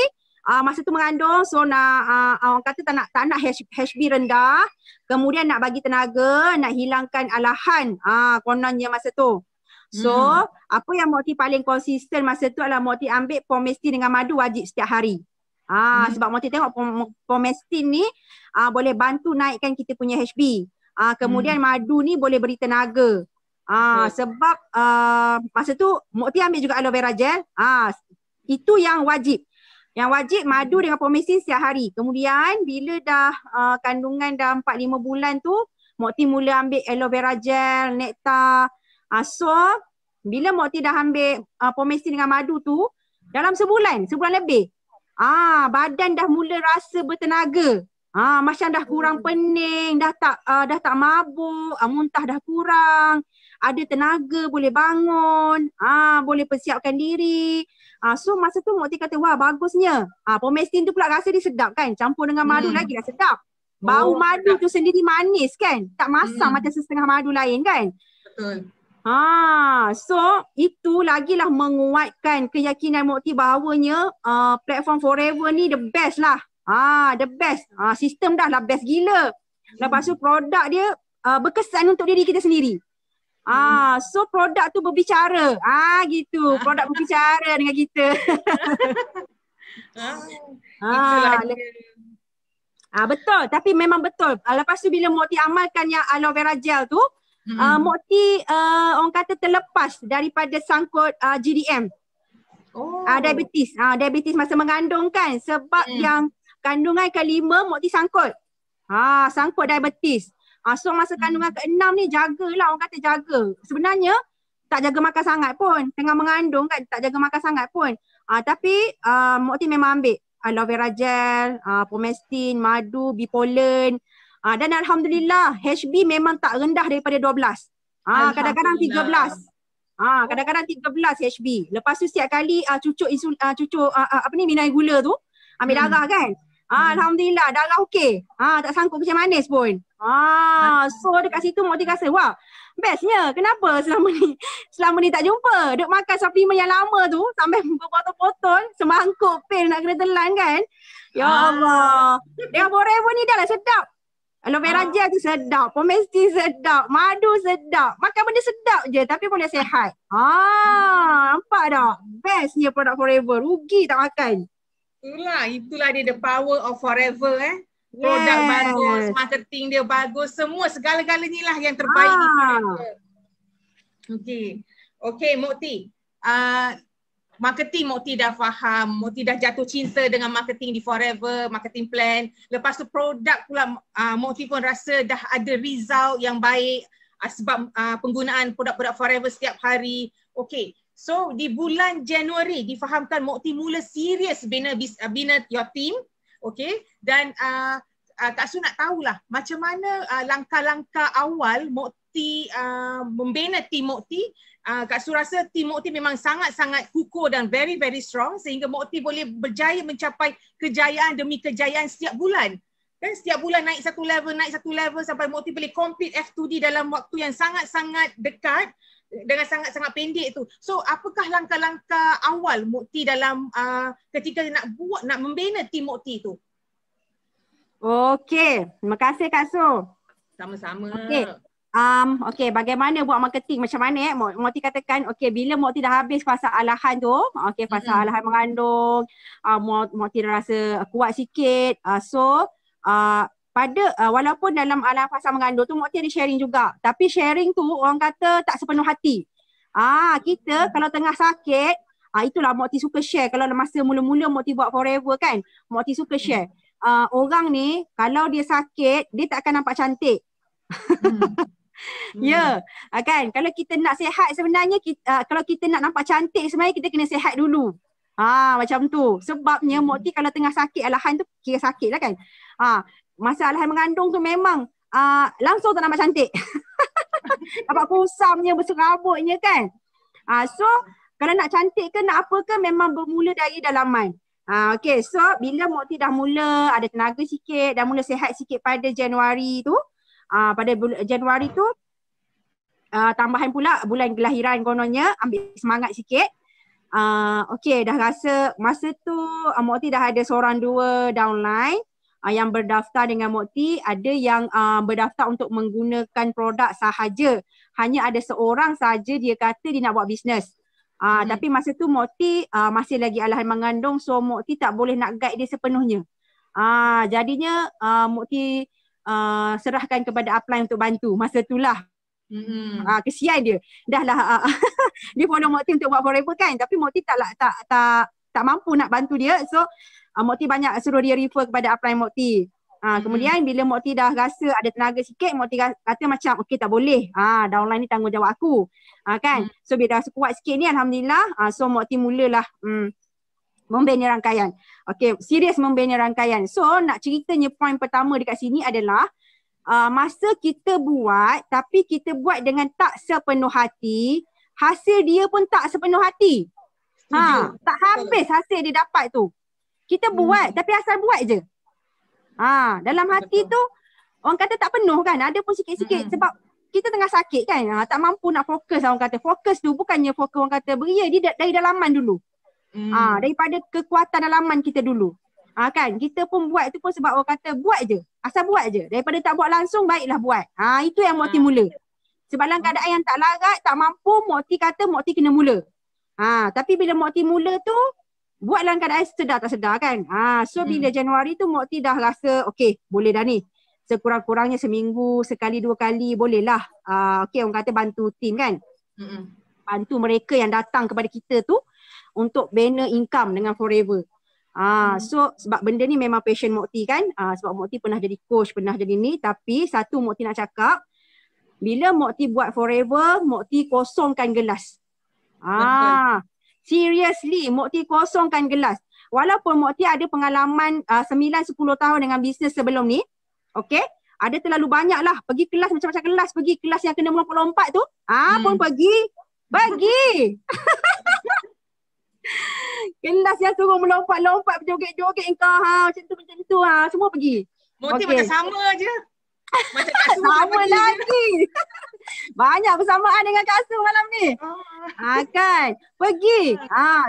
Masa tu mengandung, so orang kata tak nak HB rendah, kemudian nak bagi tenaga, nak hilangkan alahan kononnya masa tu. So apa yang Mokti paling konsisten masa tu adalah Mokti ambil Pomestin dengan madu wajib setiap hari. Sebab Mokti tengok Pomestin ni boleh bantu naikkan kita punya HB. Kemudian madu ni boleh beri tenaga. Sebab masa tu Mokti ambil juga aloe vera gel. Itu yang wajib. Yang wajib madu dengan pomestin setiap hari. Kemudian bila dah kandungan dah 4-5 bulan tu, Mokti mula ambil aloe vera gel, nektar. So bila Mokti dah ambil pomestin dengan madu tu, dalam sebulan lebih, badan dah mula rasa bertenaga. Macam dah kurang pening, dah tak mabuk, muntah dah kurang, ada tenaga, boleh bangun, boleh persiapkan diri. So masa tu Mokti kata, wah bagusnya. Pomestin tu pula rasa dia sedap kan, campur dengan madu lagi dah sedap. Bau madu tu sendiri manis kan, tak masam macam setengah madu lain kan. Betul. So itu lagilah menguatkan keyakinan Mokti bahawanya platform Forever ni the best lah. The best. Sistem dah lah best gila. Lepas tu produk dia berkesan untuk diri kita sendiri. So produk tu berbicara. Gitu. Produk berbicara dengan kita. Itulah dia. Betul. Tapi memang betul. Lepas tu bila Mokti amalkan yang aloe vera gel tu, Mokti orang kata terlepas daripada sangkut GDM. Diabetes. Diabetes masa mengandung kan. Sebab yang kandungan ke-5 Mokti sangkut. Sangkut diabetes. So masa kandungan ke-6 ni jagalah, orang kata jaga. Sebenarnya tak jaga makan sangat pun. Tengah mengandung kan tak jaga makan sangat pun. Tapi Mokti memang ambil aloe vera gel, pomestin, madu, bipolen. Dan Alhamdulillah HB memang tak rendah daripada 12. Kadang-kadang 13. Kadang-kadang 13 HB. Lepas tu setiap kali cucuk minai gula tu, ambil darah kan. Alhamdulillah darah okey. Tak sangkut kecil manis pun. So dekat situ Mokti rasa wah bestnya. Kenapa selama ni tak jumpa. Duk makan suplemen yang lama tu sampai berpotong-potong, semangkuk pil nak kena telan kan. Ya Allah. Dengan Forever ni dah lah sedap. Aloe vera gel tu sedap, pomestin sedap, madu sedap. Makan benda sedap je tapi boleh sihat. Nampak tak? Bestnya produk Forever. Rugi tak makan. Itulah dia the power of Forever Produk bagus, marketing dia bagus, semua segala-galanya lah yang terbaik di Forever. Okey Mokti. Marketing Mokti dah faham, Mokti dah jatuh cinta dengan marketing di Forever, marketing plan. Lepas tu produk pula Mokti pun rasa dah ada result yang baik sebab penggunaan produk-produk Forever setiap hari. Okey. So di bulan Januari difahamkan Mokti mula serius bina your team. Okey, dan Kak Su nak tahulah macam mana langkah-langkah awal Mokti membina tim Mokti. Kak Su rasa tim Mokti memang sangat-sangat kukuh dan very very strong sehingga Mokti boleh berjaya mencapai kejayaan demi kejayaan setiap bulan. Kan setiap bulan naik satu level sampai Mokti boleh compete F2D dalam waktu yang sangat-sangat dekat dengan sangat-sangat pendek tu. So apakah langkah-langkah awal Mokti dalam ketika nak membina tim Mokti tu? Okey, terima kasih Kak Su. Sama-sama. Okey, bagaimana buat marketing macam mana Mokti katakan bila Mokti dah habis fasa alahan tu, fasa alahan mengandung, Mokti dah rasa kuat sikit. Walaupun dalam alahan fasa mengandung tu Mokti ada sharing juga. Tapi sharing tu orang kata tak sepenuh hati. Kita kalau tengah sakit, itulah Mokti suka share. Kalau masa mula-mula Mokti buat Forever kan, Mokti suka share. Orang ni kalau dia sakit, dia tak akan nampak cantik. Kan? Kalau kita nak sihat sebenarnya, kalau kita nak nampak cantik sebenarnya kita kena sihat dulu. Macam tu. Sebabnya Mokti kalau tengah sakit alahan tu, kira sakit lah kan. Masa alahan mengandung tu memang langsung tak nampak cantik. Nampak kusamnya, berserabutnya kan. So kalau nak cantik ke nak apa ke memang bermula dari dalaman. So bila Mokti dah mula ada tenaga sikit, dah mula sihat sikit pada Januari tu, pada Januari tu tambahan pula bulan kelahiran kononnya, ambil semangat sikit. Dah rasa masa tu Mokti dah ada seorang dua downline yang berdaftar dengan Mokti. Ada yang berdaftar untuk menggunakan produk sahaja. Hanya ada seorang sahaja dia kata dia nak buat bisnes. Tapi masa tu Mokti masih lagi alahan mengandung, so Mokti tak boleh nak guide dia sepenuhnya. Jadinya Mokti serahkan kepada upline untuk bantu. Masa itulah kesian dia. Dah lah dia follow Mokti untuk buat Forever kan, tapi Mokti tak tak mampu nak bantu dia. So Mokti banyak suruh dia refer kepada upline Mokti. Kemudian bila Mokti dah rasa ada tenaga sikit, Mokti kata macam okey tak boleh. Downline ni tanggungjawab aku. Kan? So bila dah kuat sikit ni alhamdulillah, so Mokti mulalah membina rangkaian. Okey, serius membina rangkaian. So nak ceritanya point pertama dekat sini adalah masa kita buat tapi kita buat dengan tak sepenuh hati, hasil dia pun tak sepenuh hati. Tak habis hasil dia dapat tu. Kita buat tapi asal buat je. Dalam hati tu orang kata tak penuh kan, ada pun sikit-sikit sebab kita tengah sakit kan, tak mampu nak fokus. Orang kata fokus tu bukannya fokus orang kata beria, dia dari dalaman dulu. Daripada kekuatan dalaman kita dulu. Kan kita pun buat tu pun sebab orang kata buat je, asal buat je, daripada tak buat langsung baiklah buat. Itu yang Mokti mula. Sebab dalam keadaan yang tak larat, tak mampu, Mokti kata Mokti kena mula. Tapi bila Mokti mula tu buat dalam keadaan sedar tak sedar kan. So bila Januari tu Mokti dah rasa okey, boleh dah ni. Sekurang-kurangnya seminggu sekali 2 kali bolehlah. Okey, orang kata bantu tim kan. Bantu mereka yang datang kepada kita tu untuk bina income dengan Forever. So sebab benda ni memang passion Mokti kan. Sebab Mokti pernah jadi coach, pernah jadi ni. Tapi satu Mokti nak cakap, bila Mokti buat Forever, Mokti kosongkan gelas. Seriously, Mokti kosongkan gelas. Walaupun Mokti ada pengalaman 9-10 tahun dengan bisnes sebelum ni. Okay, ada terlalu banyak lah. Pergi kelas macam-macam kelas. Pergi kelas yang kena melompat-lompat tu. Pun pergi. Kelas yang suruh melompat-lompat, berjoget-joget engkau. Macam tu. Semua pergi. Mokti macam sama je. Macam Kak Su sama lagi. Banyak bersamaan dengan Kak Su malam ni. Kan? Pergi.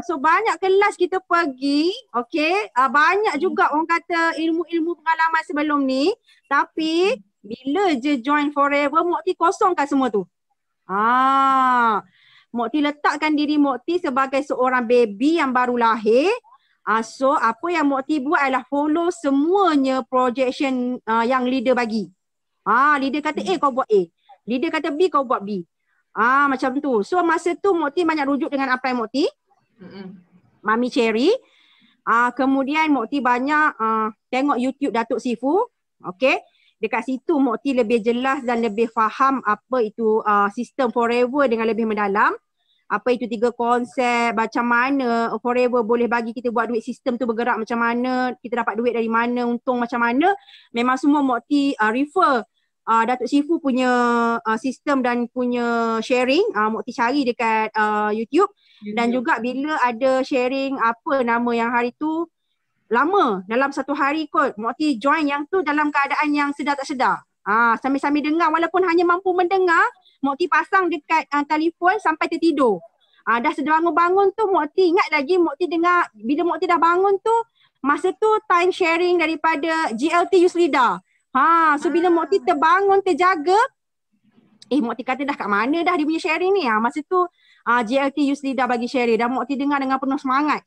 So banyak kelas kita pergi. Okay. Banyak juga orang kata ilmu-ilmu pengalaman sebelum ni. Tapi bila je join Forever, Mokti kosongkan semua tu. Mokti letakkan diri Mokti sebagai seorang baby yang baru lahir. So apa yang Mokti buat adalah follow semuanya projection yang leader bagi. Leader kata A, kau buat A. Leader kata B, kau buat B. Macam tu. So masa tu Mokti banyak rujuk dengan upline Mokti. Mami Cherry. Kemudian Mokti banyak tengok YouTube Datuk Sifu. Okay. Dekat situ Mokti lebih jelas dan lebih faham apa itu sistem Forever dengan lebih mendalam. Apa itu 3 konsep, macam mana Forever boleh bagi kita buat duit, sistem tu bergerak macam mana, kita dapat duit dari mana, untung macam mana. Memang semua Mokti refer Datuk Sifu punya sistem dan punya sharing. Mokti cari dekat YouTube. Dan juga bila ada sharing apa nama yang hari tu, lama dalam 1 hari kot Mokti join yang tu dalam keadaan yang sedar tak sedar. Sambil-sambil dengar, walaupun hanya mampu mendengar, Mokti pasang dekat telefon sampai tertidur. Dah bangun-bangun tu Mokti ingat lagi, Mokti dengar bila Mokti dah bangun tu, masa tu time sharing daripada GLT Yuslida. So bila Mokti terbangun, terjaga, Mokti kata dah kat mana dah dia punya sharing ni. Masa tu GLT Yuslida bagi sharing dan Mokti dengar dengan penuh semangat.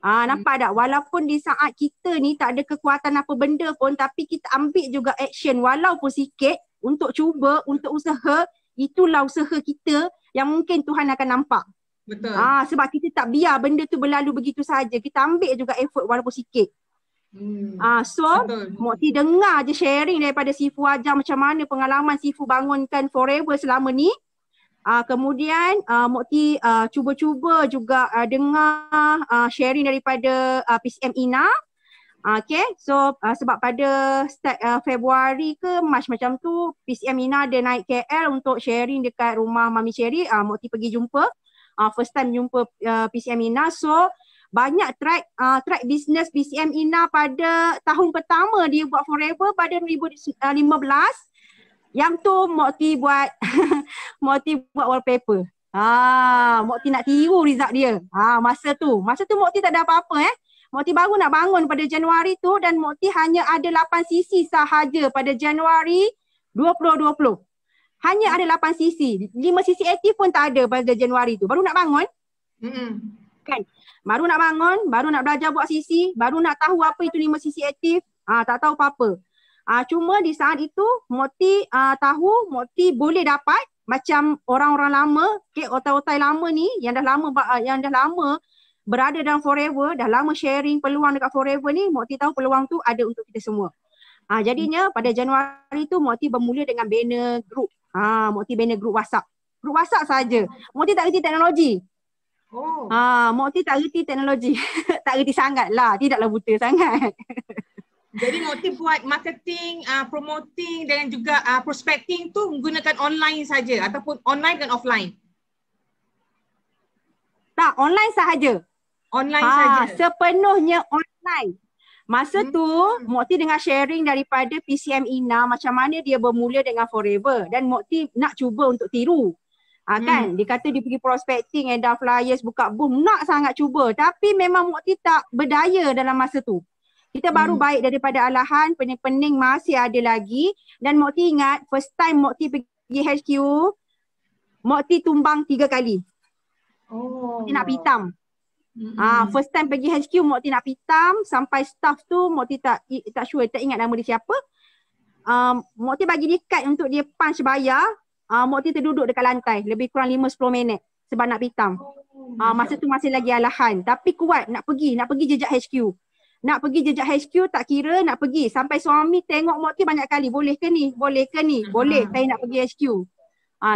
Nampak tak? Walaupun di saat kita ni tak ada kekuatan apa benda pun, tapi kita ambil juga action walaupun sikit untuk cuba, untuk usaha. Itulah usaha kita yang mungkin Tuhan akan nampak. Betul. Sebab kita tak biar benda tu berlalu begitu saja. Kita ambil juga effort walaupun sikit. So Mokti dengar je sharing daripada Sifu ajar macam mana pengalaman Sifu bangunkan Forever selama ni. Kemudian Mokti cuba-cuba juga dengar sharing daripada PCM Ina. Okay, so sebab pada start Februari ke Mac macam tu, PCM Ina ada naik KL untuk sharing dekat rumah Mami Cherry. Mokti pergi jumpa, first time jumpa PCM Ina. So banyak track business PCM Ina pada tahun pertama dia buat Forever pada 2015. Yang tu Mokti buat Mokti buat wallpaper. Mokti nak tiru result dia. Masa tu Mokti tak ada apa-apa Mokti baru nak bangun pada Januari tu dan Mokti hanya ada 8 sisi sahaja pada Januari 2020. Hanya ada 8 sisi. 5 sisi aktif pun tak ada pada Januari tu. Baru nak bangun. Kan? Baru nak bangun, baru nak belajar buat sisi, baru nak tahu apa itu 5 sisi aktif. Tak tahu apa-apa. Cuma di saat itu Mokti tahu Mokti boleh dapat macam orang-orang lama, okay, otai-otai lama ni yang dah lama berada dalam Forever, dah lama sharing peluang dekat Forever ni, Mokti tahu peluang tu ada untuk kita semua. Jadinya pada Januari tu Mokti bermula dengan banner group. Mokti banner group WhatsApp. Group WhatsApp saja. Mokti tak reti teknologi. Mokti tak reti teknologi. Tak reti sangat lah, tidaklah buta sangat. Jadi Mokti buat marketing, promoting dan juga prospecting tu menggunakan online saja ataupun online dan offline? Tak, online sahaja. Online saja. Sepenuhnya online. Masa tu Mokti dengar sharing daripada PCM Ina macam mana dia bermula dengan Forever dan Mokti nak cuba untuk tiru. Kan dia kata dia pergi prospecting, edar flyers, buka boom, nak sangat cuba tapi memang Mokti tak berdaya dalam masa tu. Kita baru baik daripada alahan, pening-pening masih ada lagi dan Mokti ingat first time Mokti pergi HQ, Mokti tumbang 3 kali. Mokti nak pitam. First time pergi HQ Mokti nak pitam sampai staff tu Mokti tak sure, tak ingat nama dia siapa. Mokti bagi dia kad untuk dia punch bayar. Mokti terduduk dekat lantai lebih kurang 5-10 minit sebab nak pitam. Masa tu masih lagi alahan tapi kuat nak pergi jejak HQ. Nak pergi jejak HQ tak kira nak pergi sampai suami tengok Mokti banyak kali, boleh ke ni? Boleh, saya nak pergi HQ.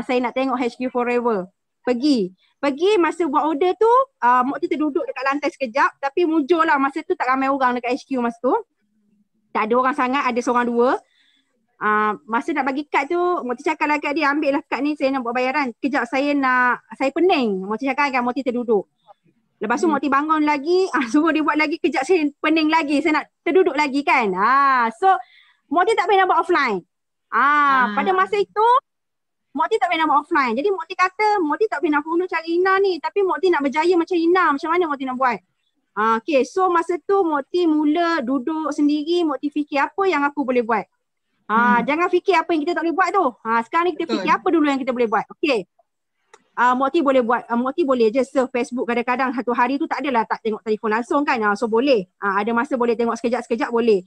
Saya nak tengok HQ Forever. Pergi masa buat order tu Mokti terduduk dekat lantai sekejap tapi mujur lah masa tu tak ramai orang dekat HQ masa tu. Tak ada orang sangat, ada seorang dua. Masa nak bagi kad tu Mokti cakap lah kat dia, ambil lah kad ni saya nak buat bayaran. Kejap saya pening. Mokti cakap kan Mokti terduduk. Lepas tu Mokti bangun lagi, suruh dia buat lagi, kejap saya pening lagi, saya nak terduduk lagi kan. So Mokti tak pernah buat offline. Pada masa itu Mokti tak pernah buat offline. Jadi Mokti kata Mokti tak pernah follow cara Ina ni tapi Mokti nak berjaya macam Ina. Macam mana Mokti nak buat? Okay, so masa tu Mokti mula duduk sendiri, Mokti fikir apa yang aku boleh buat. Jangan fikir apa yang kita tak boleh buat tu. Sekarang ni kita fikir apa dulu yang kita boleh buat. Okay. Mokti boleh buat, Mokti boleh je surf Facebook kadang-kadang satu hari tu tak adalah tak tengok telefon langsung kan. So boleh. Ada masa boleh tengok sekejap-sekejap boleh.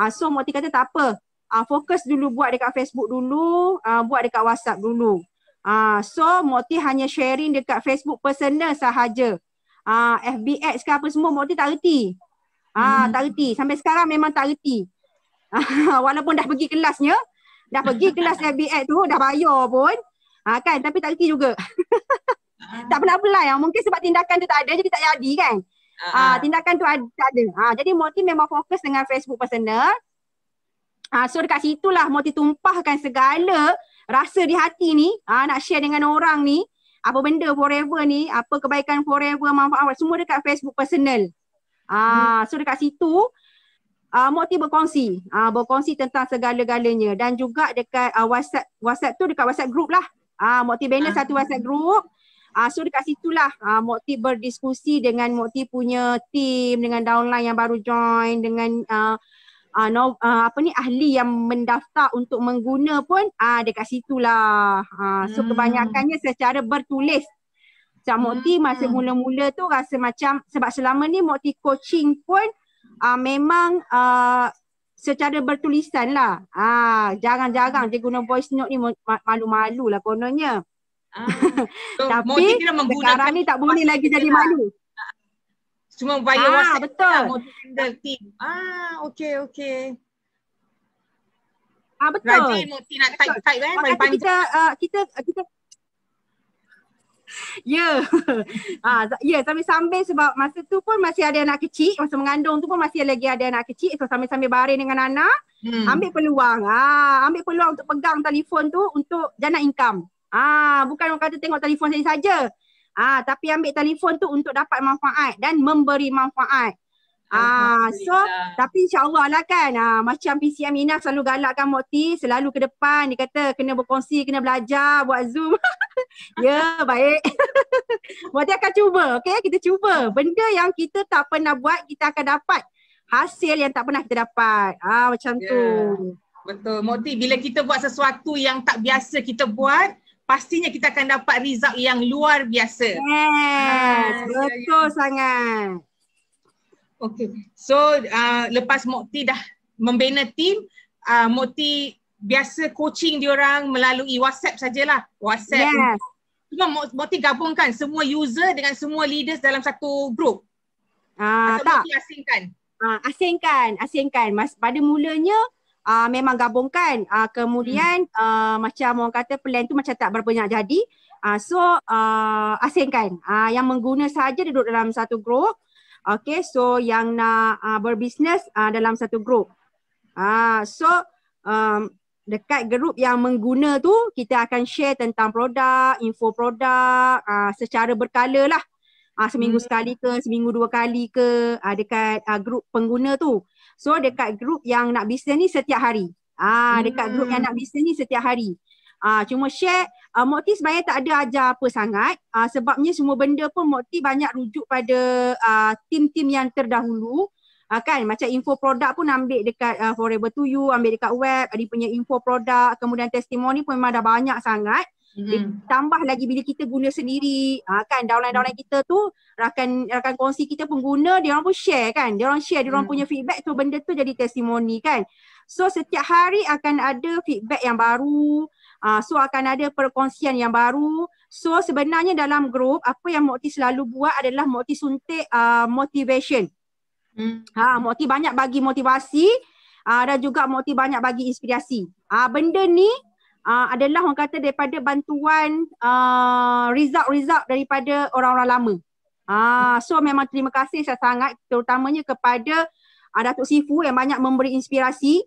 So Mokti kata tak apa. Fokus dulu buat dekat Facebook dulu, buat dekat WhatsApp dulu. So Mokti hanya sharing dekat Facebook personal sahaja. FBX ke apa semua Mokti tak reti. Tak reti. Sampai sekarang memang tak reti. Walaupun dah pergi kelasnya, dah pergi kelas FBX tu, dah bayar pun. Kan, tapi tak reti juga. Tak pernah apply. Mungkin sebab tindakan tu tak ada jadi tak jadi kan. Tindakan tu tak ada. Jadi Mokti memang fokus dengan Facebook personal. So dekat situlah Mokti tumpahkan segala rasa di hati ni, nak share dengan orang ni, apa benda Forever ni, apa kebaikan Forever, manfaat semua dekat Facebook personal. So dekat situ Mokti berkongsi tentang segala-galanya dan juga dekat WhatsApp tu, dekat WhatsApp group lah. Mokti banner satu WhatsApp group. So dekat situlah Mokti berdiskusi dengan Mokti punya team, dengan downline yang baru join, dengan ahli yang mendaftar untuk mengguna pun dekat situlah. So kebanyakannya secara bertulis. Macam Mokti masa mula-mula tu rasa macam, sebab selama ni Mokti coaching pun memang secara bertulisan lah. Jarang-jarang dia guna voice note ni, malu-malu lah kononnya. Tapi sekarang ni tak boleh lagi jadi malu. Cuma via WhatsApp betul. Mokti handle team. Okey. Betul. Rajin Mokti nak type kan, paling panjang. Kita sambil sebab masa tu pun masih ada anak kecil, masa mengandung tu pun masih lagi ada anak kecil. So sambil baring dengan anak, ambil peluang. Ambil peluang untuk pegang telefon tu untuk jana income. Bukan orang kata tengok telefon saya saja. Tapi ambil telefon tu untuk dapat manfaat dan memberi manfaat. So tapi insya-Allah lah kan, macam PCM Ina selalu galakkan Mokti selalu ke depan. Dia kata kena berkongsi, kena belajar, buat Zoom. Ya, baik. Mokti akan cuba, okey? Kita cuba. Benda yang kita tak pernah buat, kita akan dapat hasil yang tak pernah kita dapat. Macam tu. Betul. Mokti, bila kita buat sesuatu yang tak biasa kita buat, pastinya kita akan dapat result yang luar biasa. Yes, betul sangat. Okay, so lepas Mokti dah membina team, Mokti biasa coaching diorang melalui WhatsApp sajalah. WhatsApp. Yes. Cuma Mokti gabungkan semua user dengan semua leaders dalam satu group. Atau Tak. Mokti asingkan? Asingkan. Pada mulanya memang gabungkan. Kemudian macam orang kata plan tu macam tak berapa nak jadi. So asingkan. Yang mengguna sahaja duduk dalam satu group. Okay, so yang nak berbisnes dalam satu group. So dekat group yang mengguna tu kita akan share tentang produk, info produk secara berkala lah. Seminggu sekali ke, seminggu 2 kali ke dekat group pengguna tu. So dekat group yang nak bisnes ni setiap hari. Dekat group yang nak bisnes ni setiap hari. Cuma share, Mokti sebenarnya tak ada ajar apa sangat. Sebabnya semua benda pun Mokti banyak rujuk pada tim-tim yang terdahulu. Kan macam info produk pun ambil dekat Forever to You, ambil dekat web, dia punya info produk, kemudian testimoni pun memang dah banyak sangat. Tambah lagi bila kita guna sendiri, kan downline kita tu rakan kongsi kita pengguna, dia orang pun share kan, dia orang share dia orang punya feedback tu, benda tu jadi testimoni kan. So setiap hari akan ada feedback yang baru, so akan ada perkongsian yang baru. So sebenarnya dalam group apa yang Mokti selalu buat adalah Mokti suntik motivation. Mokti banyak bagi motivasi dan juga Mokti banyak bagi inspirasi. Benda ni adalah orang kata daripada bantuan result daripada orang-orang lama. So memang terima kasih saya sangat terutamanya kepada Datuk Sifu yang banyak memberi inspirasi.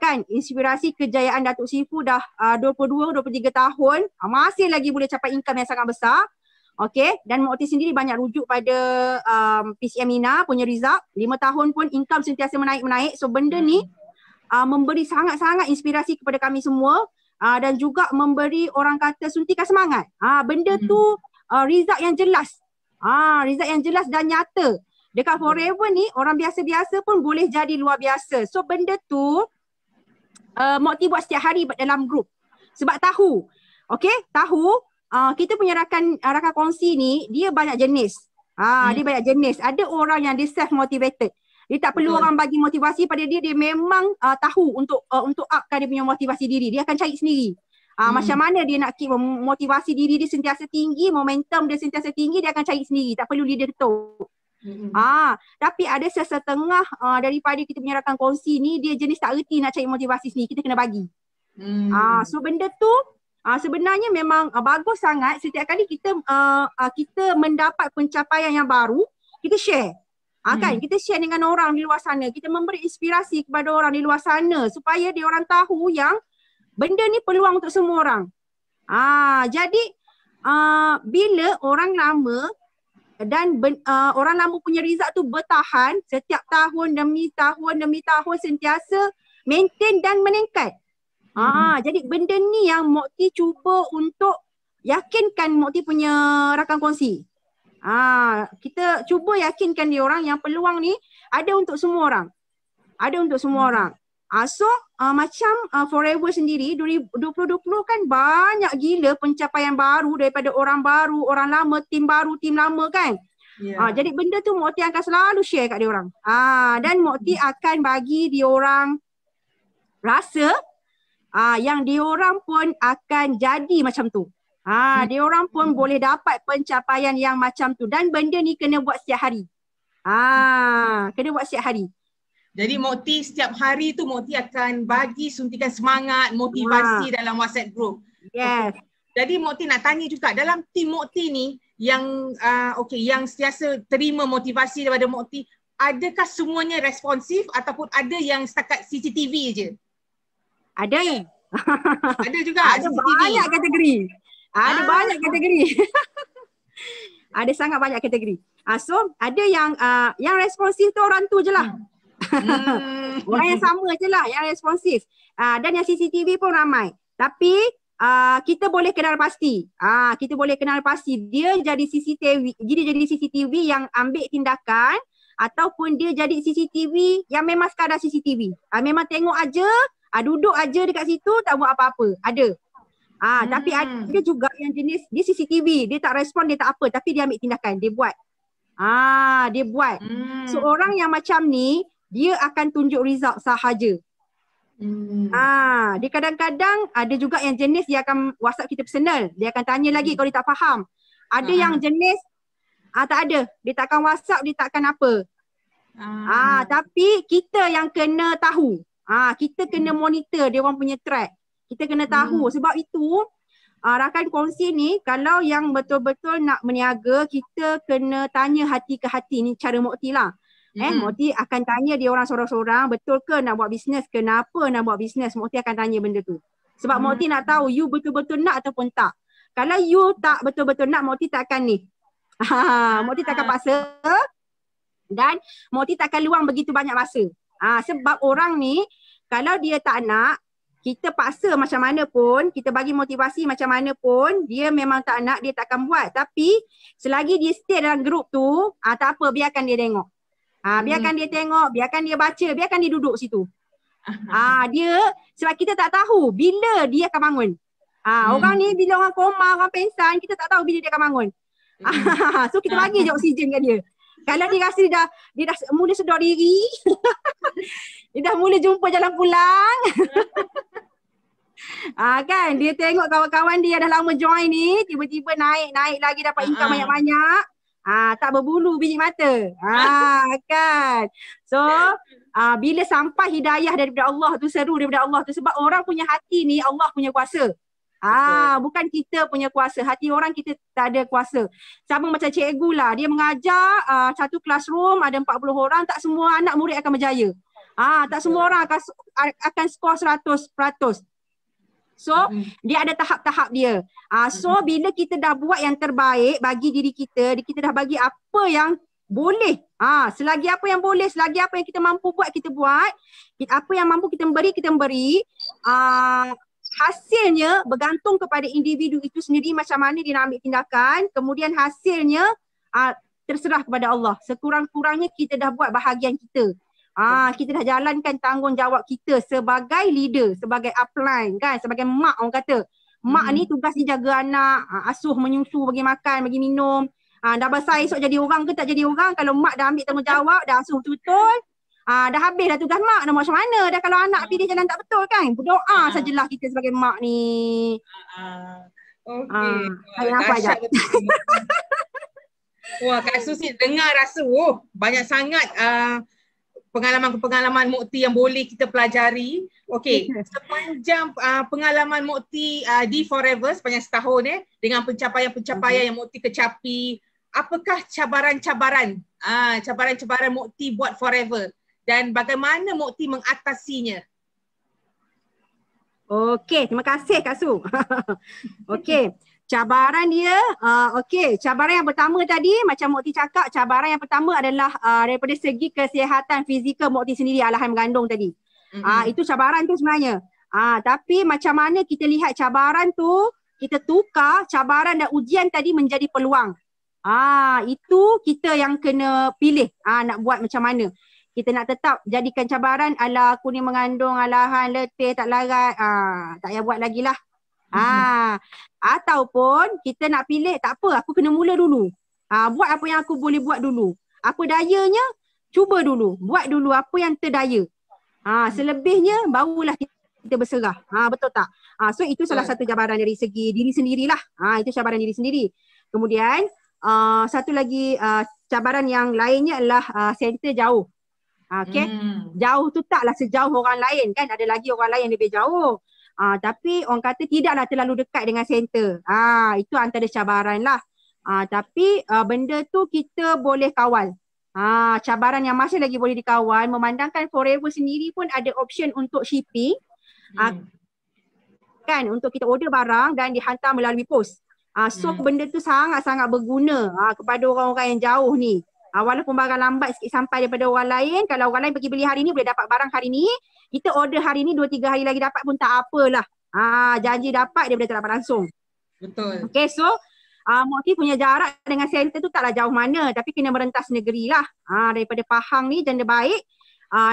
Kan inspirasi kejayaan Datuk Sifu dah 22-23 tahun, masih lagi boleh capai income yang sangat besar. Okay, dan Mokti sendiri banyak rujuk pada PCM Nina punya result. 5 tahun pun income sentiasa menaik. So benda ni memberi sangat-sangat inspirasi kepada kami semua dan juga memberi orang kata suntikan semangat. Benda tu result yang jelas. Result yang jelas dan nyata. Dekat Forever ni orang biasa-biasa pun boleh jadi luar biasa. So benda tu Mokti buat setiap hari dalam group. Sebab tahu. Okay, tahu kita punya rakan kongsi ni dia banyak jenis. Dia banyak jenis. Ada orang yang dia self motivated. Dia tak perlu orang bagi motivasi pada dia, dia memang tahu untuk upkan dia punya motivasi diri. Dia akan cari sendiri. Macam mana dia nak keep motivasi diri dia sentiasa tinggi, momentum dia sentiasa tinggi, dia akan cari sendiri. Tak perlu leader ketuk. Tapi ada sesetengah daripada kita punya rakan kongsi ni, dia jenis tak reti nak cari motivasi sendiri. Kita kena bagi. So benda tu sebenarnya memang bagus sangat. Setiap kali kita mendapat pencapaian yang baru, kita share. Kan kita share dengan orang di luar sana. Kita memberi inspirasi kepada orang di luar sana supaya dia orang tahu yang benda ni peluang untuk semua orang. Jadi bila orang lama dan orang lama punya result tu bertahan setiap tahun demi tahun sentiasa maintain dan meningkat. Jadi benda ni yang Mokti cuba untuk yakinkan Mokti punya rakan kongsi. Kita cuba yakinkan dia orang yang peluang ni ada untuk semua orang. Ada untuk semua orang. So macam Forever sendiri 2020 kan banyak gila pencapaian baru daripada orang baru, orang lama, tim baru, tim lama kan. Jadi benda tu Mokti akan selalu share kat dia orang. Dan Mokti akan bagi dia orang rasa yang diorang pun akan jadi macam tu. Diorang pun boleh dapat pencapaian yang macam tu. Dan benda ni kena buat setiap hari. Kena buat setiap hari. Jadi Mokti setiap hari tu Mokti akan bagi suntikan semangat, motivasi dalam WhatsApp group. Yes. Jadi Mokti nak tanya juga dalam tim Mokti ni yang yang sentiasa terima motivasi daripada Mokti, adakah semuanya responsif ataupun ada yang setakat CCTV je? Ada. Ada juga. Ada CCTV. Banyak kategori. Ada banyak kategori. Ada sangat banyak kategori. So ada yang responsif tu orang tu je lah. Orang yang sama je lah yang responsif. Dan yang CCTV pun ramai. Tapi kita boleh kenal pasti. Kita boleh kenal pasti dia jadi CCTV yang ambil tindakan ataupun dia jadi CCTV yang memang sekadar CCTV. Memang tengok aja, duduk aja dekat situ tak buat apa-apa. Ada. Tapi ada juga yang jenis dia CCTV, dia tak respon, dia tak apa, tapi dia ambil tindakan, dia buat. Dia buat. So orang yang macam ni dia akan tunjuk result sahaja. Dia kadang-kadang ada juga yang jenis dia akan WhatsApp kita personal. Dia akan tanya lagi kalau dia tak faham. Ada yang jenis tak ada. Dia takkan WhatsApp, dia takkan apa. Tapi kita yang kena tahu. Kita kena monitor dia orang punya track. Kita kena tahu. Sebab itu rakan kongsi ni kalau yang betul-betul nak meniaga, kita kena tanya hati ke hati. Ni cara Mokti lah. Mokti akan tanya dia orang sorang-sorang, betul ke nak buat bisnes, kenapa nak buat bisnes, Mokti akan tanya benda tu. Sebab Mokti nak tahu you betul-betul nak ataupun tak. Kalau you tak betul-betul nak, Mokti takkan ni. Mokti takkan paksa dan Mokti takkan luang begitu banyak masa. Sebab orang ni kalau dia tak nak, kita paksa macam mana pun, kita bagi motivasi macam mana pun, dia memang tak nak, dia takkan buat. Tapi selagi dia stay dalam grup tu, tak apa, biarkan dia tengok. Biarkan dia tengok, biarkan dia baca, biarkan dia duduk situ. Dia, sebab kita tak tahu bila dia akan bangun. Orang ni bila orang koma, orang pengsan, kita tak tahu bila dia akan bangun. So kita bagi je oksigen kat dia. Kalau dia rasa dia dah mula sedar diri, dia dah mula jumpa jalan pulang. Kan dia tengok kawan-kawan dia dah lama join ni, tiba-tiba naik lagi dapat income banyak-banyak. Tak berbulu biji mata. Kan. So bila sampai hidayah daripada Allah tu, seru daripada Allah tu, sebab orang punya hati ni Allah punya kuasa. Bukan kita punya kuasa. Hati orang kita tak ada kuasa. Sama macam cikgu lah. Dia mengajar satu classroom ada 40 orang. Tak semua anak murid akan berjaya. Tak semua orang akan skor 100%. So dia ada tahap-tahap dia. So bila kita dah buat yang terbaik bagi diri kita dah bagi apa yang boleh. Selagi apa yang boleh, selagi apa yang kita mampu buat, kita buat. Apa yang mampu kita beri. Hasilnya bergantung kepada individu itu sendiri macam mana dia nak ambil tindakan. Kemudian hasilnya terserah kepada Allah. Sekurang-kurangnya kita dah buat bahagian kita. Kita dah jalankan tanggungjawab kita sebagai leader, sebagai upline kan, sebagai mak orang kata. Mak ni tugas dia jaga anak, asuh, menyusu, bagi makan, bagi minum. Dah besar esok jadi orang ke tak jadi orang, kalau mak dah ambil tanggungjawab, dah asuh betul-betul, dah habis dah tugas mak, dah macam mana dah kalau anak pilih jalan tak betul kan. Berdoa sajalah kita sebagai mak ni. Saya nampak sekejap. Wah, Kak Susi dengar rasa banyak sangat pengalaman Mokti yang boleh kita pelajari. Okey, sepanjang pengalaman Mokti di Forever sepanjang setahun dengan pencapaian-pencapaian yang Mokti kecapi, apakah cabaran-cabaran Mokti buat Forever dan bagaimana Mokti mengatasinya? Okey, terima kasih Kak Su. Okey, cabaran dia, cabaran yang pertama tadi macam Mokti cakap, cabaran yang pertama adalah daripada segi kesihatan fizikal Mokti sendiri, alahan mengandung tadi. Itu cabaran tu sebenarnya. Tapi macam mana kita lihat cabaran tu, kita tukar cabaran dan ujian tadi menjadi peluang. Itu kita yang kena pilih nak buat macam mana. Kita nak tetap jadikan cabaran, alah aku ni mengandung, alahan, letih, tak larat, tak payah buat lagi lah. Ataupun kita nak pilih, tak apa, aku kena mula dulu. Buat apa yang aku boleh buat dulu. Apa dayanya, cuba dulu. Buat dulu apa yang terdaya. Selebihnya barulah kita berserah. Betul tak? So itu salah satu cabaran dari segi diri sendirilah. Itu cabaran diri sendiri. Kemudian satu lagi cabaran yang lainnya adalah center jauh. Jauh tu taklah sejauh orang lain kan. Ada lagi orang lain yang lebih jauh. Tapi orang kata tidaklah terlalu dekat dengan center. Itu antara cabaran lah. Tapi benda tu kita boleh kawal. Cabaran yang masih lagi boleh dikawal, memandangkan Forever sendiri pun ada option untuk shipping. Kan, untuk kita order barang dan dihantar melalui pos. So benda tu sangat-sangat berguna kepada orang-orang yang jauh ni. Walaupun barang lambat sikit sampai daripada orang lain, kalau orang lain pergi beli hari ni boleh dapat barang hari ni, kita order hari ni 2-3 hari lagi dapat pun tak apalah. Janji dapat daripada tak dapat langsung. Betul. Okay, so Mokti punya jarak dengan center tu taklah jauh mana, tapi kena merentas negeri lah. Daripada Pahang ni janda baik,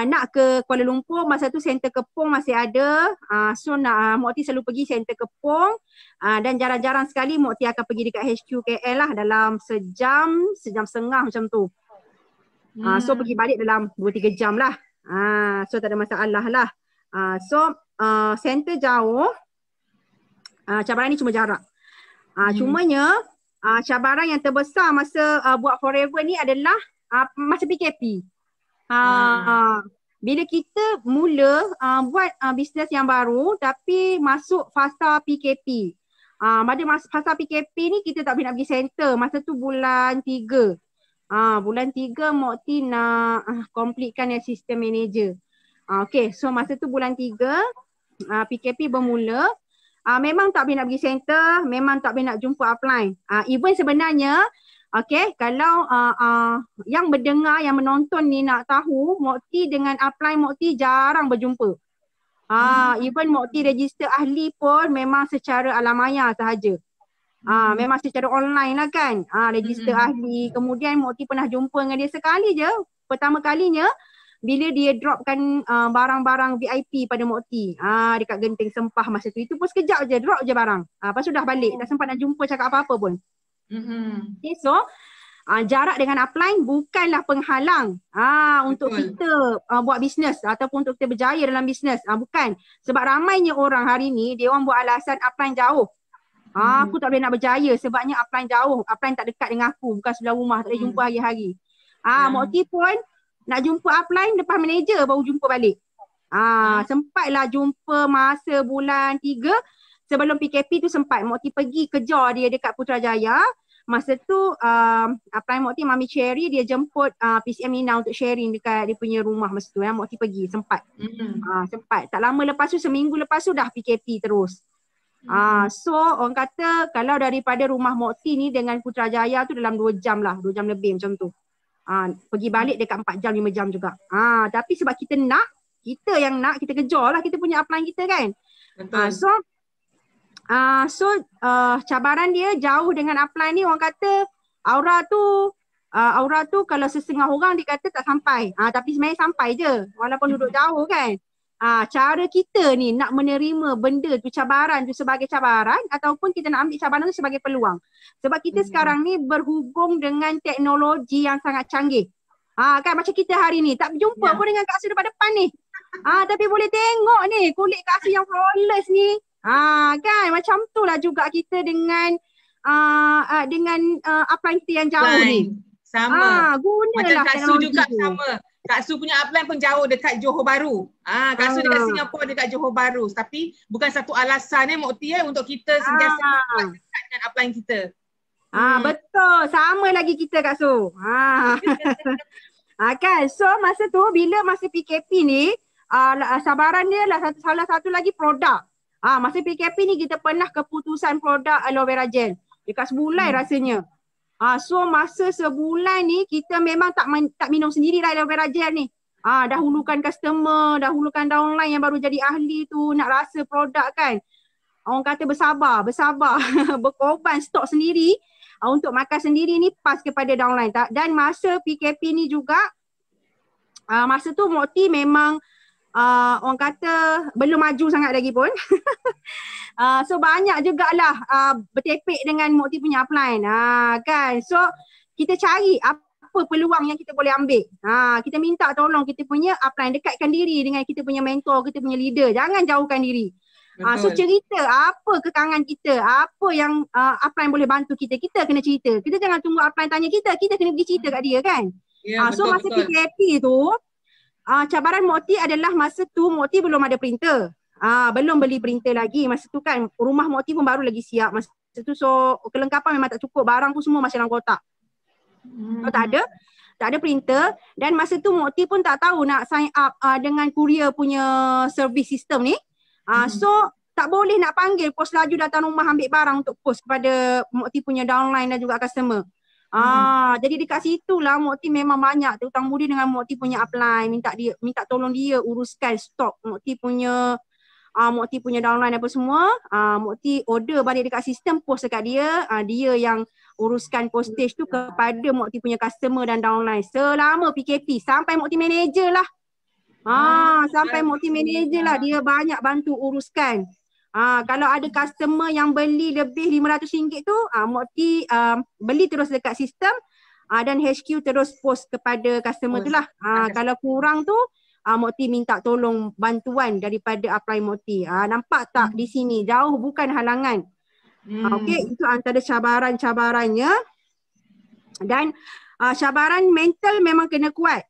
nak ke Kuala Lumpur, masa tu center Kepong masih ada. So Mokti selalu pergi center Kepong, dan jarang-jarang sekali Mokti akan pergi dekat HQ KL lah dalam sejam setengah macam tu. So pergi balik dalam 2-3 jam lah. So tak ada masalah lah. Center jauh. Cabaran ni cuma jarak. Cumanya cabaran yang terbesar masa buat Forever ni adalah masa PKP. Bila kita mula buat bisnes yang baru tapi masuk fasa PKP. Pada fasa PKP ni kita tak boleh nak pergi center. Masa tu bulan 3. Bulan 3 Mokti nak completekan yang sistem manager. Okay, so masa tu bulan 3 PKP bermula. Memang tak boleh nak pergi center, memang tak boleh nak jumpa upline. Even sebenarnya, okay, kalau yang mendengar, yang menonton ni nak tahu, Mokti dengan upline Mokti jarang berjumpa. Even Mokti register ahli pun memang secara alamaya sahaja. Memang secara online lah kan. Register ahli. Kemudian Mokti pernah jumpa dengan dia sekali je. Pertama kalinya bila dia dropkan barang-barang VIP pada Mokti. Dekat Genting Sempah masa tu. Itu pun sekejap je, drop je barang. Lepas tu dah balik. Tak sempat nak jumpa cakap apa-apa pun. Okay, so jarak dengan upline bukanlah penghalang untuk kita buat bisnes ataupun untuk kita berjaya dalam bisnes. Bukan. Sebab ramainya orang hari ni, dia orang buat alasan upline jauh. Aku tak boleh nak berjaya sebabnya upline jauh. Upline tak dekat dengan aku. Bukan sebelah rumah. Tak boleh jumpa hari-hari. Mokti pun nak jumpa upline depan manager baru jumpa balik. Sempatlah jumpa masa bulan 3 sebelum PKP tu sempat. Mokti pergi kejar dia dekat Putrajaya. Masa tu upline Mokti Mami Cherry dia jemput PCM Nina untuk sharing dekat dia punya rumah masa tu. Mokti pergi sempat. Sempat. Tak lama lepas tu, seminggu lepas tu dah PKP terus. So orang kata kalau daripada rumah Mokti ni dengan Putrajaya tu dalam 2 jam lah. 2 jam lebih macam tu. Pergi balik dekat 4 jam 5 jam juga. Tapi sebab kita nak, kita yang nak, kita kejar lah kita punya upline kita kan. Cabaran dia jauh dengan upline ni, orang kata aura tu kalau setengah orang dia kata tak sampai. Tapi sebenarnya sampai je walaupun duduk jauh kan. Cara kita ni nak menerima benda tu, cabaran tu sebagai cabaran ataupun kita nak ambil cabaran tu sebagai peluang. Sebab kita sekarang ni berhubung dengan teknologi yang sangat canggih. Kan macam kita hari ni tak berjumpa pun dengan Kak Su depan ni. Tapi boleh tengok ni kulit Kak Su yang flawless ni. Kan macam tu lah juga kita dengan upline kita yang jauh ni. Sama. Gunalah macam Kak Su juga sama. Kak Su punya upline pun jauh dekat Johor Bahru. Kak Su dekat Singapura dekat Johor Bahru. Tapi bukan satu alasan Mokti untuk kita sentiasa dekat dengan upline kita. Betul. Sama lagi kita Kak Su. Kan. So masa tu bila masa PKP ni sabaran dia lah salah satu lagi produk. Masa PKP ni kita pernah keputusan produk aloe vera gel. Dekat sebulan rasanya. So masa sebulan ni kita memang tak minum sendiri lah aloe vera gel ni. Dahulukan customer, dahulukan downline yang baru jadi ahli tu nak rasa produk kan. Orang kata bersabar. Berkorban stok sendiri untuk makan sendiri ni pas kepada downline. Dan masa PKP ni juga masa tu Mokti memang orang kata belum maju sangat lagi pun. So banyak jugalah bertepek dengan Mokti punya upline. Kan. So kita cari apa peluang yang kita boleh ambil. Kita minta tolong kita punya upline, dekatkan diri dengan kita punya mentor, kita punya leader. Jangan jauhkan diri. So cerita apa kekangan kita, apa yang upline boleh bantu kita, kita kena cerita. Kita jangan tunggu upline tanya kita kena pergi cerita kat dia kan. So masa PKP tu cabaran Mokti adalah masa tu Mokti belum ada printer. Belum beli printer lagi. Masa tu kan rumah Mokti pun baru lagi siap. Masa tu so kelengkapan memang tak cukup. Barang pun semua masih dalam kotak. So, tak ada printer. Dan masa tu Mokti pun tak tahu nak sign up dengan courier punya service system ni. So tak boleh nak panggil pos laju datang rumah ambil barang untuk post kepada Mokti punya downline dan juga customer. Jadi dekat situ lah Mokti memang banyak hutang budi dengan Mokti punya upline, minta tolong dia uruskan stok Mokti punya downline apa semua. Mokti order balik dekat sistem, post dekat dia, dia yang uruskan postage tu kepada Mokti punya customer dan downline selama PKP sampai Mokti manager lah. Sampai Mokti manager lah dia banyak bantu uruskan. Kalau ada customer yang beli lebih RM500 tu, Mokti beli terus dekat sistem dan HQ terus post kepada customer tu lah. Kalau kurang tu, Mokti minta tolong bantuan daripada Apply Mokti. Nampak tak di sini? Jauh bukan halangan. Okey, itu antara cabaran-cabarannya. Dan cabaran mental memang kena kuat.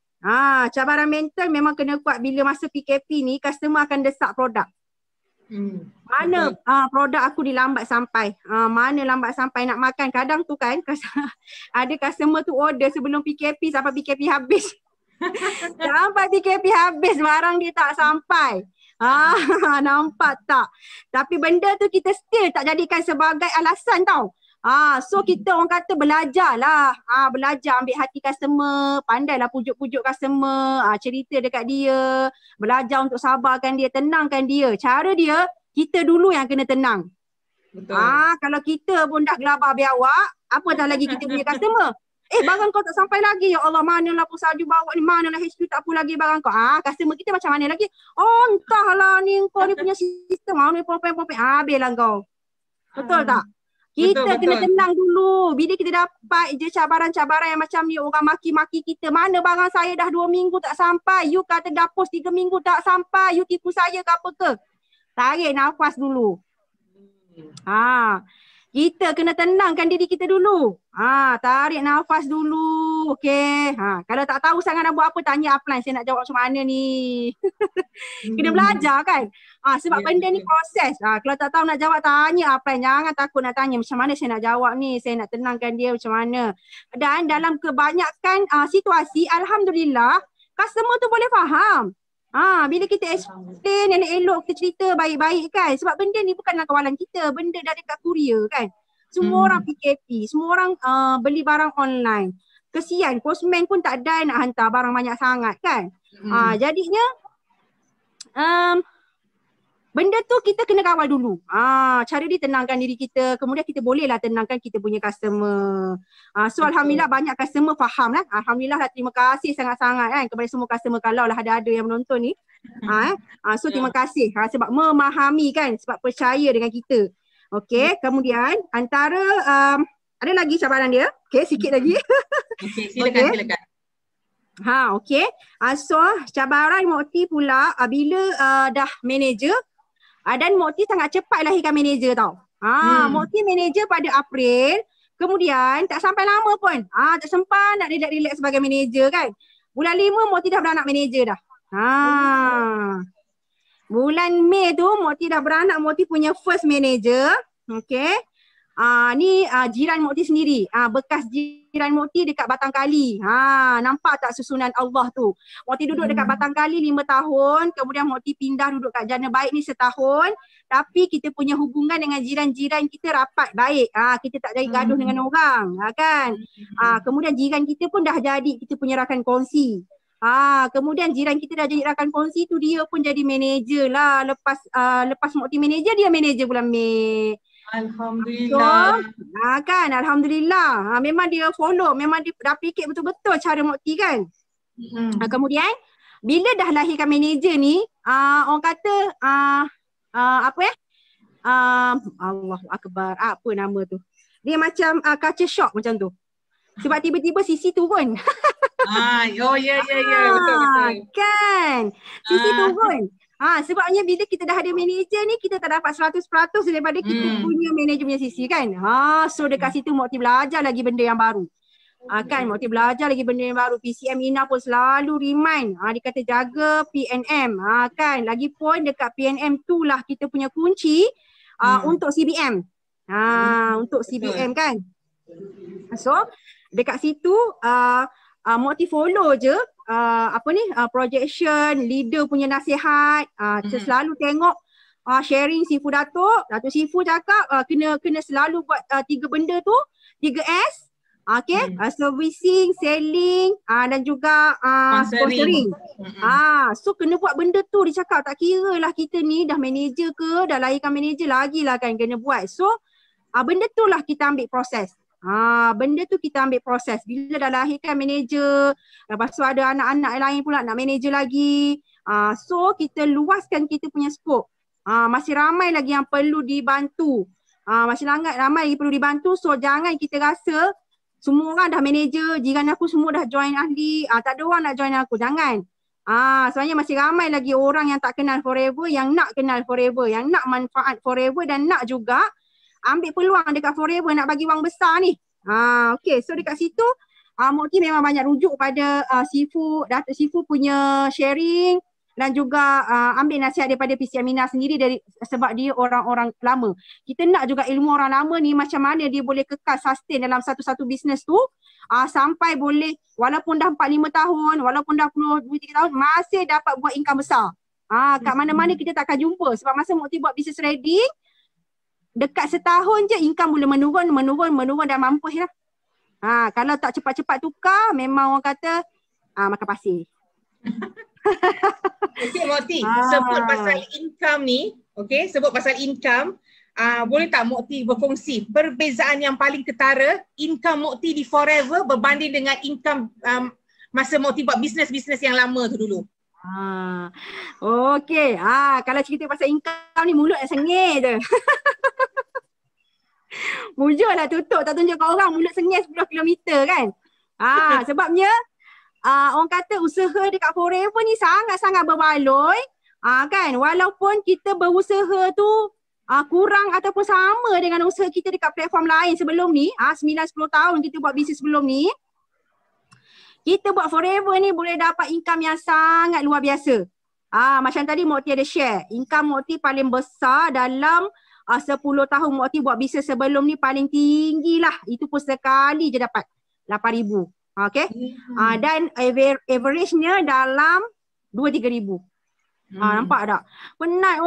Cabaran mental memang kena kuat bila masa PKP ni customer akan desak produk. Mana produk aku dilambat sampai, mana lambat sampai nak makan. Kadang tu kan ada customer tu order sebelum PKP sampai PKP habis. Sampai PKP habis barang dia tak sampai. Nampak tak? Tapi benda tu kita still tak jadikan sebagai alasan tau. So kita orang kata belajar lah. Belajar ambil hati customer, pandailah pujuk-pujuk customer, cerita dekat dia, belajar untuk sabarkan dia, tenangkan dia. Cara dia, kita dulu yang kena tenang. Betul. Kalau kita pun dah gelabah biawak, apa dah lagi kita punya customer? Barang kau tak sampai lagi. Ya Allah, manalah pun salju bawa ni, manalah HQ tak apa lagi barang kau. Customer kita macam mana lagi? Entahlah ni kau ni punya sistem. Ni popeng-popeng. Habislah kau. Betul tak? Kita kena tenang dulu. Bila kita dapat je cabaran-cabaran yang macam ni, orang maki-maki kita, mana barang saya dah 2 minggu tak sampai, you kata dah post 3 minggu tak sampai, you tipu saya ke apa ke? Tarik nafas dulu. Kita kena tenangkan diri kita dulu. Tarik nafas dulu. Okey. Kalau tak tahu sangat nak buat apa, tanya upline. Saya nak jawab macam mana ni. Kena belajar kan. Sebab benda ni proses. Kalau tak tahu nak jawab, tanya upline. Jangan takut nak tanya macam mana saya nak jawab ni. Saya nak tenangkan dia macam mana. Dan dalam kebanyakan situasi, alhamdulillah, customer tu boleh faham. Bila kita explain elok-elok, kita cerita baik-baik kan. Sebab benda ni bukanlah kawalan kita. Benda dari kat kurier kan. Semua orang PKP. Semua orang beli barang online. Kesian, postman pun tak ada nak hantar barang banyak sangat kan. Jadinya benda tu kita kena kawal dulu. Cara dia tenangkan diri kita. Kemudian kita bolehlah tenangkan kita punya customer. So alhamdulillah banyak customer faham lah. Alhamdulillah lah, terima kasih sangat-sangat kan kepada semua customer kalau lah ada yang menonton ni. So terima kasih sebab memahami kan, sebab percaya dengan kita. Okey, kemudian antara ada lagi cabaran dia. Okey, sikit lagi. Okey, silakan. Okey. So cabaran Mokti pula bila dah manager. Dan Mokti sangat cepat lahirkan manager tau. Mokti manager pada April. Kemudian tak sampai lama pun. Tak sempat nak relax sebagai manager kan. Bulan 5 Mokti dah beranak manager dah. Bulan Mei tu Mokti dah beranak, Mokti punya first manager. Okay. Ni jiran Mokti sendiri. Bekas jiran Mokti dekat Batang Kali. Nampak tak susunan Allah tu. Mokti duduk dekat Batang Kali 5 tahun. Kemudian Mokti pindah duduk kat Jana Baik ni setahun. Tapi kita punya hubungan dengan jiran-jiran kita rapat baik. Kita tak jadi gaduh dengan orang. Kan. Kemudian jiran kita pun dah jadi kita punya rakan kongsi. Kemudian jiran kita dah jadi rakan kongsi tu, dia pun jadi manager lah. Lepas Mokti manager, dia manager bulan Mei. Alhamdulillah. So, kan, alhamdulillah. Memang dia follow, memang dia dah fikir betul-betul cara Mokti kan. Kemudian bila dah lahirkan manager ni, orang kata Allahu Akbar, apa nama tu? Dia macam culture shock macam tu. Sebab tiba-tiba Sisi turun. Ya, betul. Kan, Sisi turun. Sebabnya bila kita dah ada manager ni, kita tak dapat 100% daripada kita punya manager punya Sisi kan. So dekat situ Mokti belajar lagi benda yang baru. Kan, Mokti belajar lagi benda yang baru. PCM Ina pun selalu remind. Dia kata jaga PNM. Kan, lagipun dekat PNM tu lah kita punya kunci untuk CBM. Untuk CBM kan. So dekat situ Mokti follow je projection, leader punya nasihat. Selalu tengok sharing Sifu Datuk Sifu cakap kena selalu buat 3 benda tu, 3S. Okay, servicing, selling dan juga sponsoring. So kena buat benda tu. Dia cakap tak kira lah kita ni dah manager ke, dah lahirkan manager lagi lah kan kena buat. So benda tu lah kita ambil proses. Benda tu kita ambil proses. Bila dah lahirkan manager, lepas tu ada anak-anak lain pula nak manager lagi. So kita luaskan kita punya scope. Masih ramai lagi yang perlu dibantu. Masih ramai lagi perlu dibantu. So jangan kita rasa semua orang dah manager, jiran aku semua dah join ahli, tak ada orang nak join aku. Jangan. Sebenarnya masih ramai lagi orang yang tak kenal Forever, yang nak kenal Forever, yang nak manfaat Forever dan nak juga ambil peluang dekat Forever nak bagi wang besar ni. Okay, so dekat situ Mokti memang banyak rujuk pada Datuk Sifu punya sharing dan juga ambil nasihat daripada PC Aminah sendiri sebab dia orang-orang lama. Kita nak juga ilmu orang lama ni macam mana dia boleh kekal sustain dalam satu-satu bisnes tu sampai boleh walaupun dah 4-5 tahun, walaupun dah 10-3 tahun masih dapat buat income besar. Kat mana-mana kita tak akan jumpa sebab masa Mokti buat business trading dekat setahun je income boleh menurun dan mampus lah. Kalau tak cepat-cepat tukar memang orang kata makan pasir. Okay, Mokti, sebut pasal income ni, okay, sebut pasal income, boleh tak Mokti berkongsi perbezaan yang paling ketara income Mokti di Forever berbanding dengan income masa Mokti buat bisnes-bisnes yang lama tu dulu? Okay, kalau cerita pasal income ni mulut nak sengih je. Mujur lah tutup, tak tunjuk kat orang mulut sengih 10 kilometer kan. Sebabnya orang kata usaha dekat Forever ni sangat-sangat berbaloi. Kan, walaupun kita berusaha tu kurang ataupun sama dengan usaha kita dekat platform lain sebelum ni, 9-10 tahun kita buat bisnes sebelum ni, kita buat Forever ni boleh dapat income yang sangat luar biasa. Macam tadi Mokti ada share, income Mokti paling besar dalam 10 tahun Mokti buat bisnes sebelum ni paling tinggi lah. Itu pun sekali je dapat 8,000. Okay. Dan average-nya dalam 2-3 ribu. Nampak tak? Penat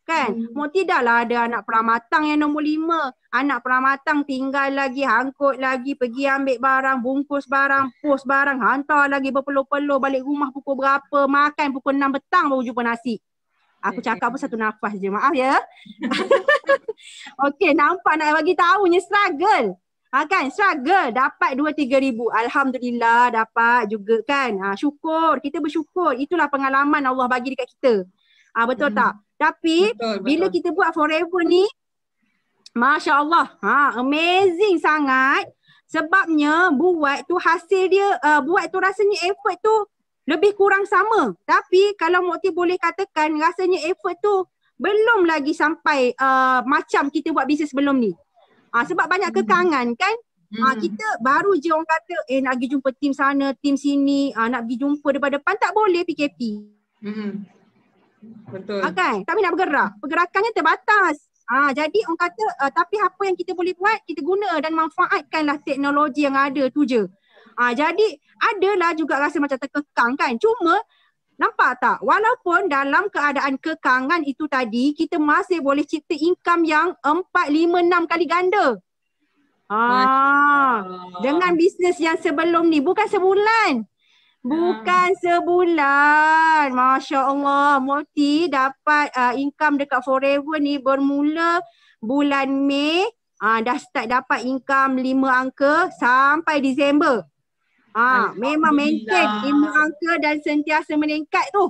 kan? Mokti dah lah ada anak pramatang yang nombor 5. Anak pramatang tinggal lagi, angkut lagi, pergi ambil barang, bungkus barang, post barang, hantar lagi berpeluh-peluh, balik rumah pukul berapa, makan pukul 6 petang baru jumpa nasi. Aku cakap pun satu nafas je, maaf ya. Okay, nampak nak bagi tahunya struggle. Kan, struggle dapat 2-3 ribu. Alhamdulillah dapat juga kan. Syukur, kita bersyukur. Itulah pengalaman Allah bagi dekat kita. Betul tak? Tapi bila kita buat Forever ni, Masya Allah, amazing sangat. Sebabnya buat tu hasil dia, buat tu rasanya effort tu lebih kurang sama. Tapi kalau Mokti boleh katakan rasanya effort tu belum lagi sampai macam kita buat bisnes sebelum ni. Sebab banyak kekangan kan. Kita baru je orang kata nak pergi jumpa tim sana, tim sini, nak pergi jumpa depan-depan tak boleh PKP. Betul. Kan? Kami nak bergerak. Pergerakannya terbatas. Jadi orang kata tapi apa yang kita boleh buat, kita guna dan manfaatkanlah teknologi yang ada tu je. Jadi adalah juga rasa macam terkekang kan. Cuma nampak tak, walaupun dalam keadaan kekangan itu tadi, kita masih boleh cipta income yang 4, 5, 6 kali ganda. Dengan bisnes yang sebelum ni, bukan sebulan. Masya Allah, Mokti dapat income dekat Forever ni bermula bulan Mei. Dah start dapat income 5 angka sampai Disember. Memang maintain 5 angka dan sentiasa meningkat tu.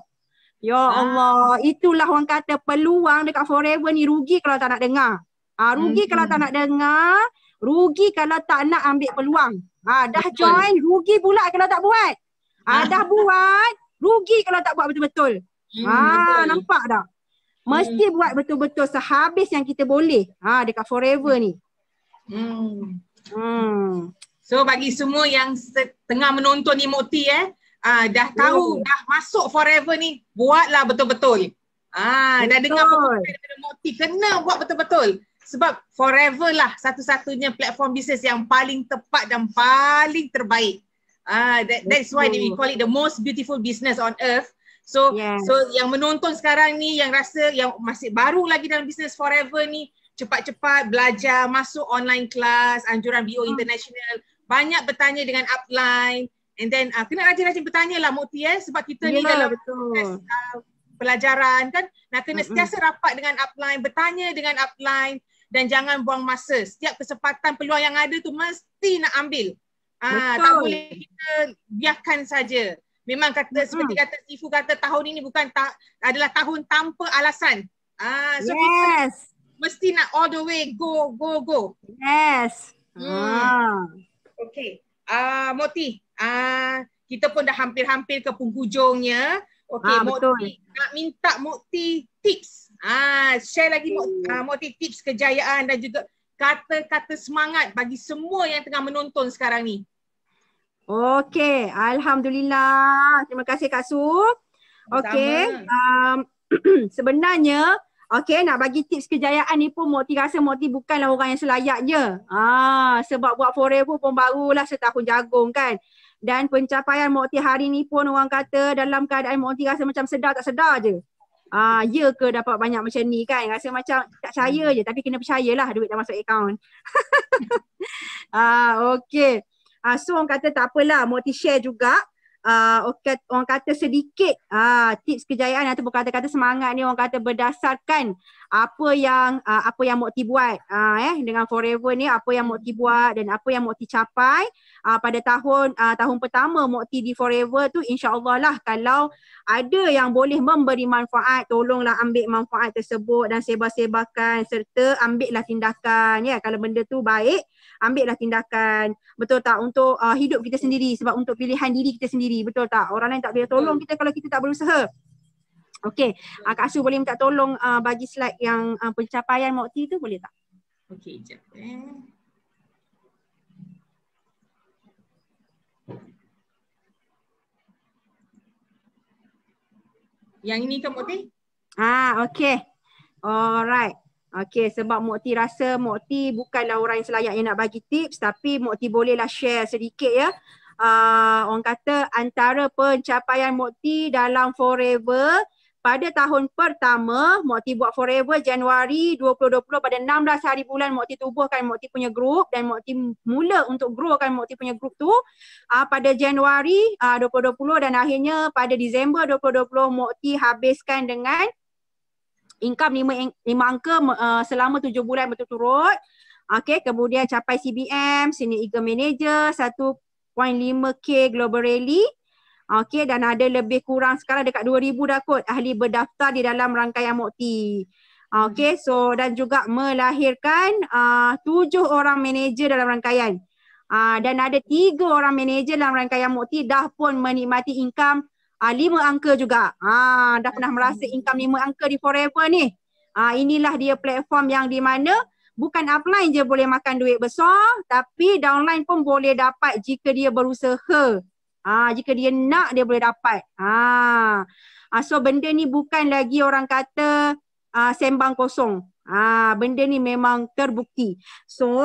Ya Allah, itulah orang kata peluang dekat Forever ni. Rugi kalau tak nak dengar. Rugi kalau tak nak dengar, rugi kalau tak nak ambil peluang. Dah join, rugi pula kalau tak buat. Dah buat, rugi kalau tak buat betul-betul. Nampak tak? Mesti buat betul-betul sehabis yang kita boleh dekat Forever ni. So bagi semua yang tengah menonton ni Mokti dah tahu, dah masuk Forever ni, buatlah betul-betul. Dah dengar pesan daripada Mokti, kena buat betul-betul. Sebab Forever lah satu-satunya platform bisnes yang paling tepat dan paling terbaik. That's why we call it the most beautiful business on earth. So yang menonton sekarang ni, yang rasa yang masih baru lagi dalam bisnes Forever ni, cepat-cepat belajar, masuk online class, anjuran BO International. Banyak bertanya dengan upline. And then kena rajin-rajin bertanya lah Mokti sebab kita ni dalam pelajaran kan, nak kena sentiasa rapat dengan upline, bertanya dengan upline dan jangan buang masa. Setiap kesempatan peluang yang ada tu mesti nak ambil. Tak boleh kita biarkan saja. Memang kata seperti kata Sifu kata, tahun ini adalah tahun tanpa alasan. So kita mesti nak all the way go. Okay. Mokti, kita pun dah hampir-hampir ke penghujungnya. Okey, Mukti nak minta Mukti tips. Share lagi Mukti tips kejayaan dan juga kata-kata semangat bagi semua yang tengah menonton sekarang ni. Okey, alhamdulillah. Terima kasih Kak Su. Okey, sebenarnya nak bagi tips kejayaan ni pun Mukti rasa Mukti bukanlah orang yang selayaknya. Sebab buat Forever pun barulah setahun jagung kan. Dan pencapaian Mukti hari ni pun orang kata dalam keadaan Mukti rasa macam sedar tak sedar je. Ya ke dapat banyak macam ni kan. Rasa macam tak percaya je, tapi kena percayalah duit dah masuk akaun. Okey. So orang kata tak apalah, Mukti share juga. Orang kata sedikit tips kejayaan atau kata-kata semangat ni orang kata berdasarkan apa yang Mukti buat dengan Forever ni, apa yang Mukti buat dan apa yang Mukti capai pada tahun pertama Mukti di Forever tu. InsyaAllah lah kalau ada yang boleh memberi manfaat, tolonglah ambil manfaat tersebut dan sebar-sebarkan serta ambillah tindakan kalau benda tu baik, ambillah tindakan, betul tak, untuk hidup kita sendiri, sebab untuk pilihan diri kita sendiri, betul tak, orang lain tak boleh tolong kita kalau kita tak berusaha. Okey, Kak Su boleh minta tolong bagi slide yang pencapaian Mukti tu, boleh tak? Okey, sekejap. Yang ini kan Mukti? Okey. Alright. Okey, sebab Mukti rasa Mukti bukanlah orang yang selayaknya nak bagi tips, tapi Mukti bolehlah share sedikit ya. Orang kata antara pencapaian Mukti dalam Forever pada tahun pertama, Mukti buat Forever Januari 2020, pada 16 hari bulan Mukti tubuhkan Mukti punya grup dan Mukti mula untuk growkan Mukti punya grup tu pada Januari 2020 dan akhirnya pada Disember 2020 Mukti habiskan dengan income 5 angka selama 7 bulan berturut-turut. Okey, kemudian capai CBM, Senior Eagle Manager, 1.5K Global Rally. Okey, dan ada lebih kurang sekarang dekat 2,000 dah kot ahli berdaftar di dalam rangkaian Mukti. Okey, so dan juga melahirkan 7 orang manager dalam rangkaian. Dan ada 3 orang manager dalam rangkaian Mukti dah pun menikmati income 5 angka juga. Dah pernah merasa income 5 angka di Forever ni. Inilah dia platform yang di mana bukan upline je boleh makan duit besar, tapi downline pun boleh dapat jika dia berusaha. Jika dia nak, dia boleh dapat. So benda ni bukan lagi orang kata sembang kosong. Benda ni memang terbukti. So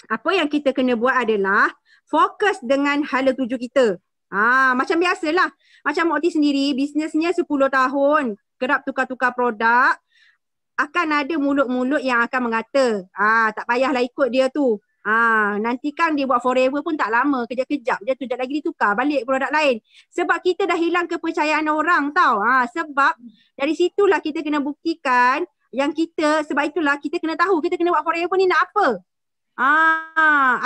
apa yang kita kena buat adalah fokus dengan hala tuju kita. Macam biasalah. Macam Mukti sendiri, bisnesnya 10 tahun, kerap tukar-tukar produk. Akan ada mulut-mulut yang akan mengata, tak payahlah ikut dia tu. Nanti kan dia buat Forever pun tak lama, kejap-kejap dia tu lagi ditukar balik produk lain. Sebab kita dah hilang kepercayaan orang tau. Sebab dari situlah kita kena buktikan yang kita, sebab itulah kita kena tahu kita kena buat Forever ni nak apa.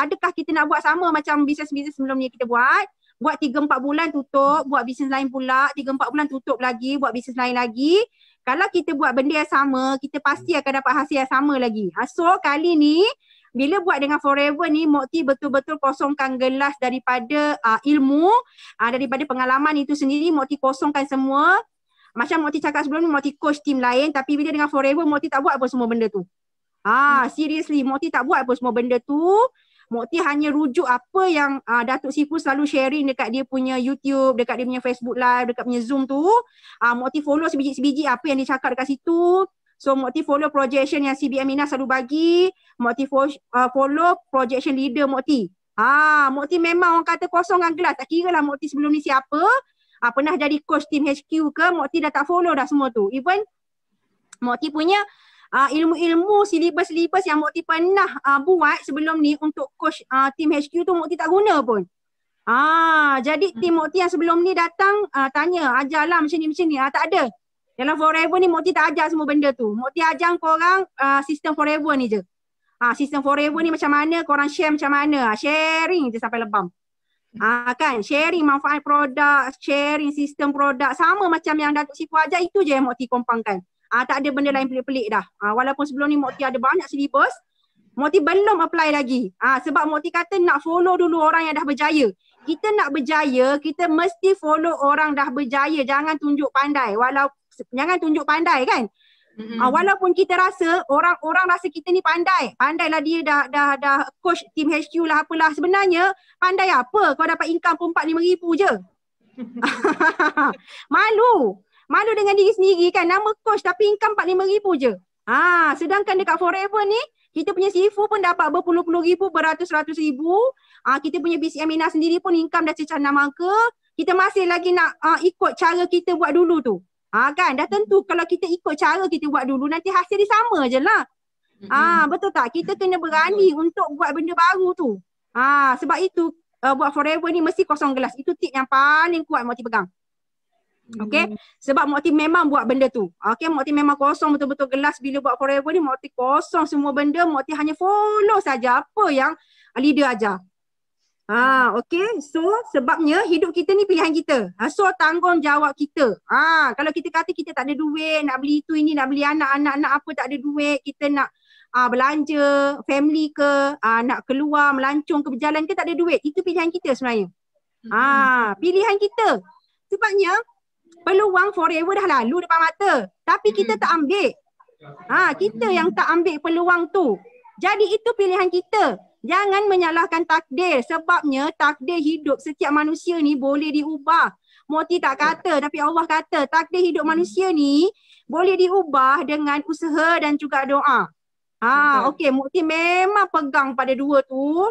Adakah kita nak buat sama macam bisnes-bisnes sebelum ni kita buat 3-4 bulan tutup, buat bisnes lain pula, 3-4 bulan tutup lagi, buat bisnes lain lagi. Kalau kita buat benda yang sama, kita pasti akan dapat hasil yang sama lagi. So kali ni bila buat dengan Forever ni, Mukti betul-betul kosongkan gelas daripada ilmu, daripada pengalaman itu sendiri. Mukti kosongkan semua. Macam Mukti cakap sebelum ni, Mukti coach team lain, tapi bila dengan Forever, Mukti tak buat apa semua benda tu. Seriously, Mukti tak buat apa semua benda tu. Mukti hanya rujuk apa yang Datuk Sifu selalu sharing dekat dia punya YouTube, dekat dia punya Facebook Live, dekat punya Zoom tu. Mukti follow sebiji-sebiji apa yang dia cakap dekat situ. So Mukti follow projection yang CBM Mina selalu bagi. Mukti follow projection leader Mukti. Mukti memang orang kata kosongkan gelas. Tak kira lah Mukti sebelum ni siapa. Pernah jadi coach team HQ ke, Mukti dah tak follow dah semua tu. Even Mukti punya ilmu-ilmu, silibus-silibus yang Mukti pernah buat sebelum ni untuk coach team HQ tu Mukti tak guna pun. Jadi team Mukti yang sebelum ni datang tanya, ajarlah macam ni. Tak ada. Dalam Forever ni Mukti tak ajar semua benda tu. Mukti ajar korang sistem Forever ni je. Sistem Forever ni macam mana, korang share macam mana. Sharing je sampai lebam. Kan, sharing manfaat produk, sharing sistem produk. Sama macam yang Datuk Sifu ajar, itu je yang Mukti kompangkan. Tak ada benda lain pelik-pelik dah. Walaupun sebelum ni Mukti ada banyak silibus, Mukti belum apply lagi. Sebab Mukti kata nak follow dulu orang yang dah berjaya. kita nak berjaya, kita mesti follow orang dah berjaya. Jangan tunjuk pandai. Jangan tunjuk pandai kan. Walaupun kita rasa orang rasa kita ni pandai. Pandailah dia dah coach tim HQ lah apalah. Sebenarnya pandai apa? Kau dapat income pun 4-5 ribu je. Malu dengan diri sendiri kan. Nama coach tapi income 4-5 ribu je. Sedangkan dekat Forever ni kita punya Sifu pun dapat berpuluh-puluh ribu, beratus-ratus ribu. Kita punya BCM Mina sendiri pun income dah cecah 6 angka. Kita masih lagi nak ikut cara kita buat dulu tu. Kan dah tentu kalau kita ikut cara kita buat dulu nanti hasil dia sama je lah. Betul tak? Kita kena berani untuk buat benda baru tu. Sebab itu buat Forever ni mesti kosong gelas. Itu tip yang paling kuat Mokti pegang. Okay, sebab Mokti memang buat benda tu. Okay, Mokti memang kosong betul-betul gelas bila buat Forever ni. Mokti kosong semua benda. Mokti hanya follow saja apa yang leader ajar. Okay, so sebabnya hidup kita ni pilihan kita. So tanggungjawab kita. Kalau kita kata kita tak ada duit, nak beli itu ini, nak beli anak-anak apa tak ada duit, kita nak belanja, family ke, nak keluar, melancong ke, berjalan ke tak ada duit. Itu pilihan kita sebenarnya. Pilihan kita. Sebabnya peluang Forever dah lalu depan mata. Tapi kita tak ambil. Kita yang tak ambil peluang tu. Jadi itu pilihan kita. Jangan menyalahkan takdir. Sebabnya takdir hidup setiap manusia ni boleh diubah. Mokti tak kata tapi Allah kata takdir hidup manusia ni boleh diubah dengan usaha dan juga doa. Okey, Mokti memang pegang pada dua tu.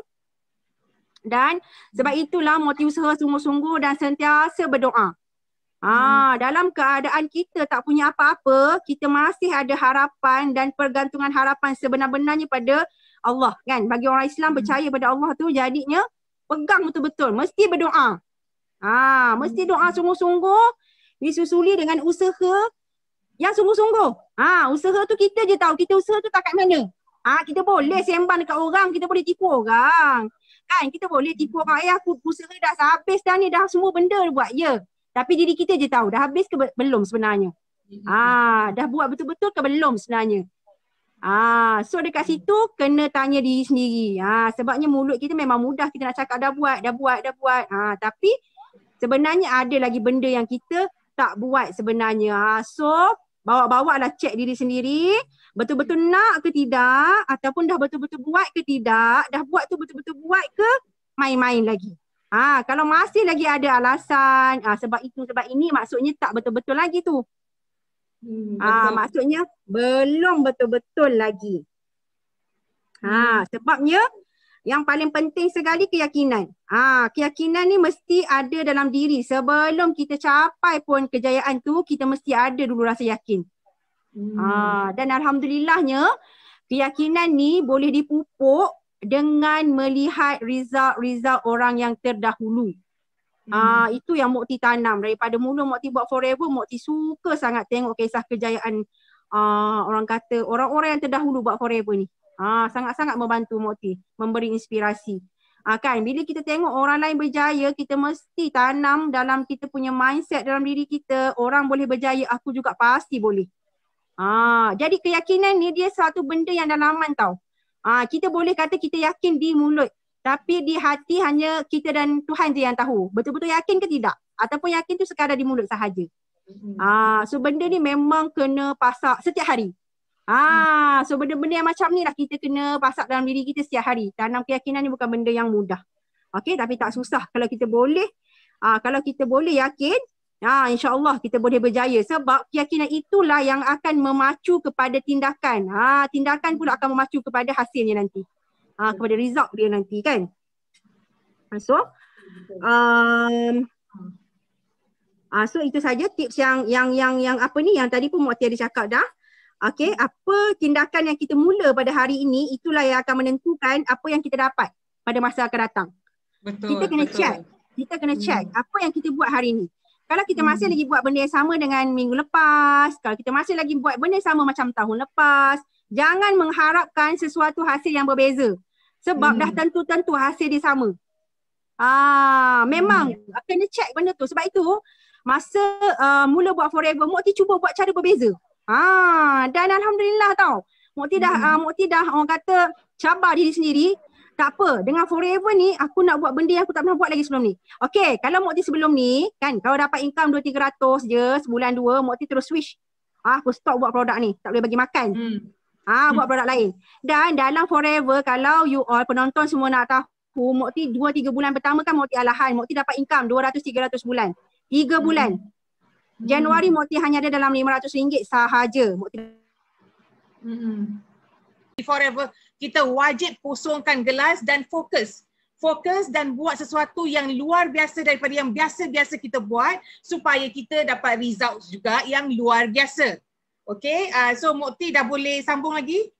Dan sebab itulah Mokti usaha sungguh-sungguh dan sentiasa berdoa. Dalam keadaan kita tak punya apa-apa, kita masih ada harapan dan pergantungan harapan sebenar-benarnya pada Allah kan. Bagi orang Islam percaya pada Allah tu jadinya pegang betul-betul, mesti berdoa. Mesti doa sungguh-sungguh disusuli dengan usaha yang sungguh-sungguh. Usaha tu kita je tahu kita usaha tu tak kat mana. Kita boleh sembang dekat orang, kita boleh tipu orang. Kan kita boleh tipu orang, aku usaha dah habis dah ni, dah semua benda buat ya. Tapi diri kita je tahu dah habis ke belum sebenarnya. Dah buat betul-betul ke belum sebenarnya. So dekat situ kena tanya diri sendiri. Sebabnya mulut kita memang mudah kita nak cakap dah buat. Tapi sebenarnya ada lagi benda yang kita tak buat sebenarnya. So bawa-bawa lah cek diri sendiri. Betul-betul nak ke tidak, ataupun dah betul-betul buat ke tidak. Dah buat tu betul-betul buat ke main-main lagi. Kalau masih lagi ada alasan, sebab itu, sebab ini, maksudnya tak betul-betul lagi tu. Maksudnya belum betul-betul lagi. Sebabnya yang paling penting sekali keyakinan. Keyakinan ni mesti ada dalam diri. Sebelum kita capai pun kejayaan tu, kita mesti ada dulu rasa yakin. Dan alhamdulillahnya keyakinan ni boleh dipupuk dengan melihat result-result orang yang terdahulu. Itu yang Mokti tanam. Daripada mula Mokti buat Forever, Mokti suka sangat tengok kisah kejayaan orang kata orang-orang yang terdahulu buat Forever ni. Sangat-sangat membantu Mokti, memberi inspirasi. Kan bila kita tengok orang lain berjaya, kita mesti tanam dalam kita punya mindset dalam diri kita, orang boleh berjaya, aku juga pasti boleh. Jadi keyakinan ni dia satu benda yang dalaman tau. Kita boleh kata kita yakin di mulut, tapi di hati hanya kita dan Tuhan je yang tahu. Betul-betul yakin ke tidak? Ataupun yakin tu sekadar di mulut sahaja. So benda ni memang kena pasak setiap hari. So benda-benda yang macam ni lah kita kena pasak dalam diri kita setiap hari. Tanam keyakinan ni bukan benda yang mudah. Okay, tapi tak susah kalau kita boleh. Kalau kita boleh yakin, insya-Allah kita boleh berjaya. Sebab keyakinan itulah yang akan memacu kepada tindakan. Tindakan pula akan memacu kepada hasilnya nanti. Kepada result dia nanti kan. So itu saja tips yang apa ni yang tadi pun Mokti ada cakap dah. Okay, apa tindakan yang kita mula pada hari ini, itulah yang akan menentukan apa yang kita dapat pada masa akan datang. Kita kena check. Kita kena check apa yang kita buat hari ini. Kalau kita masih lagi buat benda yang sama dengan minggu lepas, kalau kita masih lagi buat benda yang sama macam tahun lepas, jangan mengharapkan sesuatu hasil yang berbeza. Sebab dah tentu-tentu hasil dia sama. Memang kena check benda tu. Sebab itu masa mula buat Forever, Mokti cuba buat cara berbeza. Dan alhamdulillah tau. Mokti dah orang kata cabar diri sendiri. Tak apa, dengan forever ni aku nak buat benda yang aku tak pernah buat lagi sebelum ni. Okay, kalau Mokti sebelum ni kan, kalau dapat income 200-300 je sebulan 2, Mokti terus switch. Aku stop buat produk ni, tak boleh bagi makan. Buat produk lain. Dan dalam forever, kalau you all penonton semua nak tahu, Mokti 2-3 bulan pertama kan Mokti alahan, Mokti dapat income 200-300 bulan. 3 bulan. Januari Mokti hanya ada dalam RM500 sahaja. Mokti Forever, kita wajib kosongkan gelas dan fokus. Fokus dan buat sesuatu yang luar biasa daripada yang biasa-biasa kita buat supaya kita dapat result juga yang luar biasa. Okay, so Mokti dah boleh sambung lagi?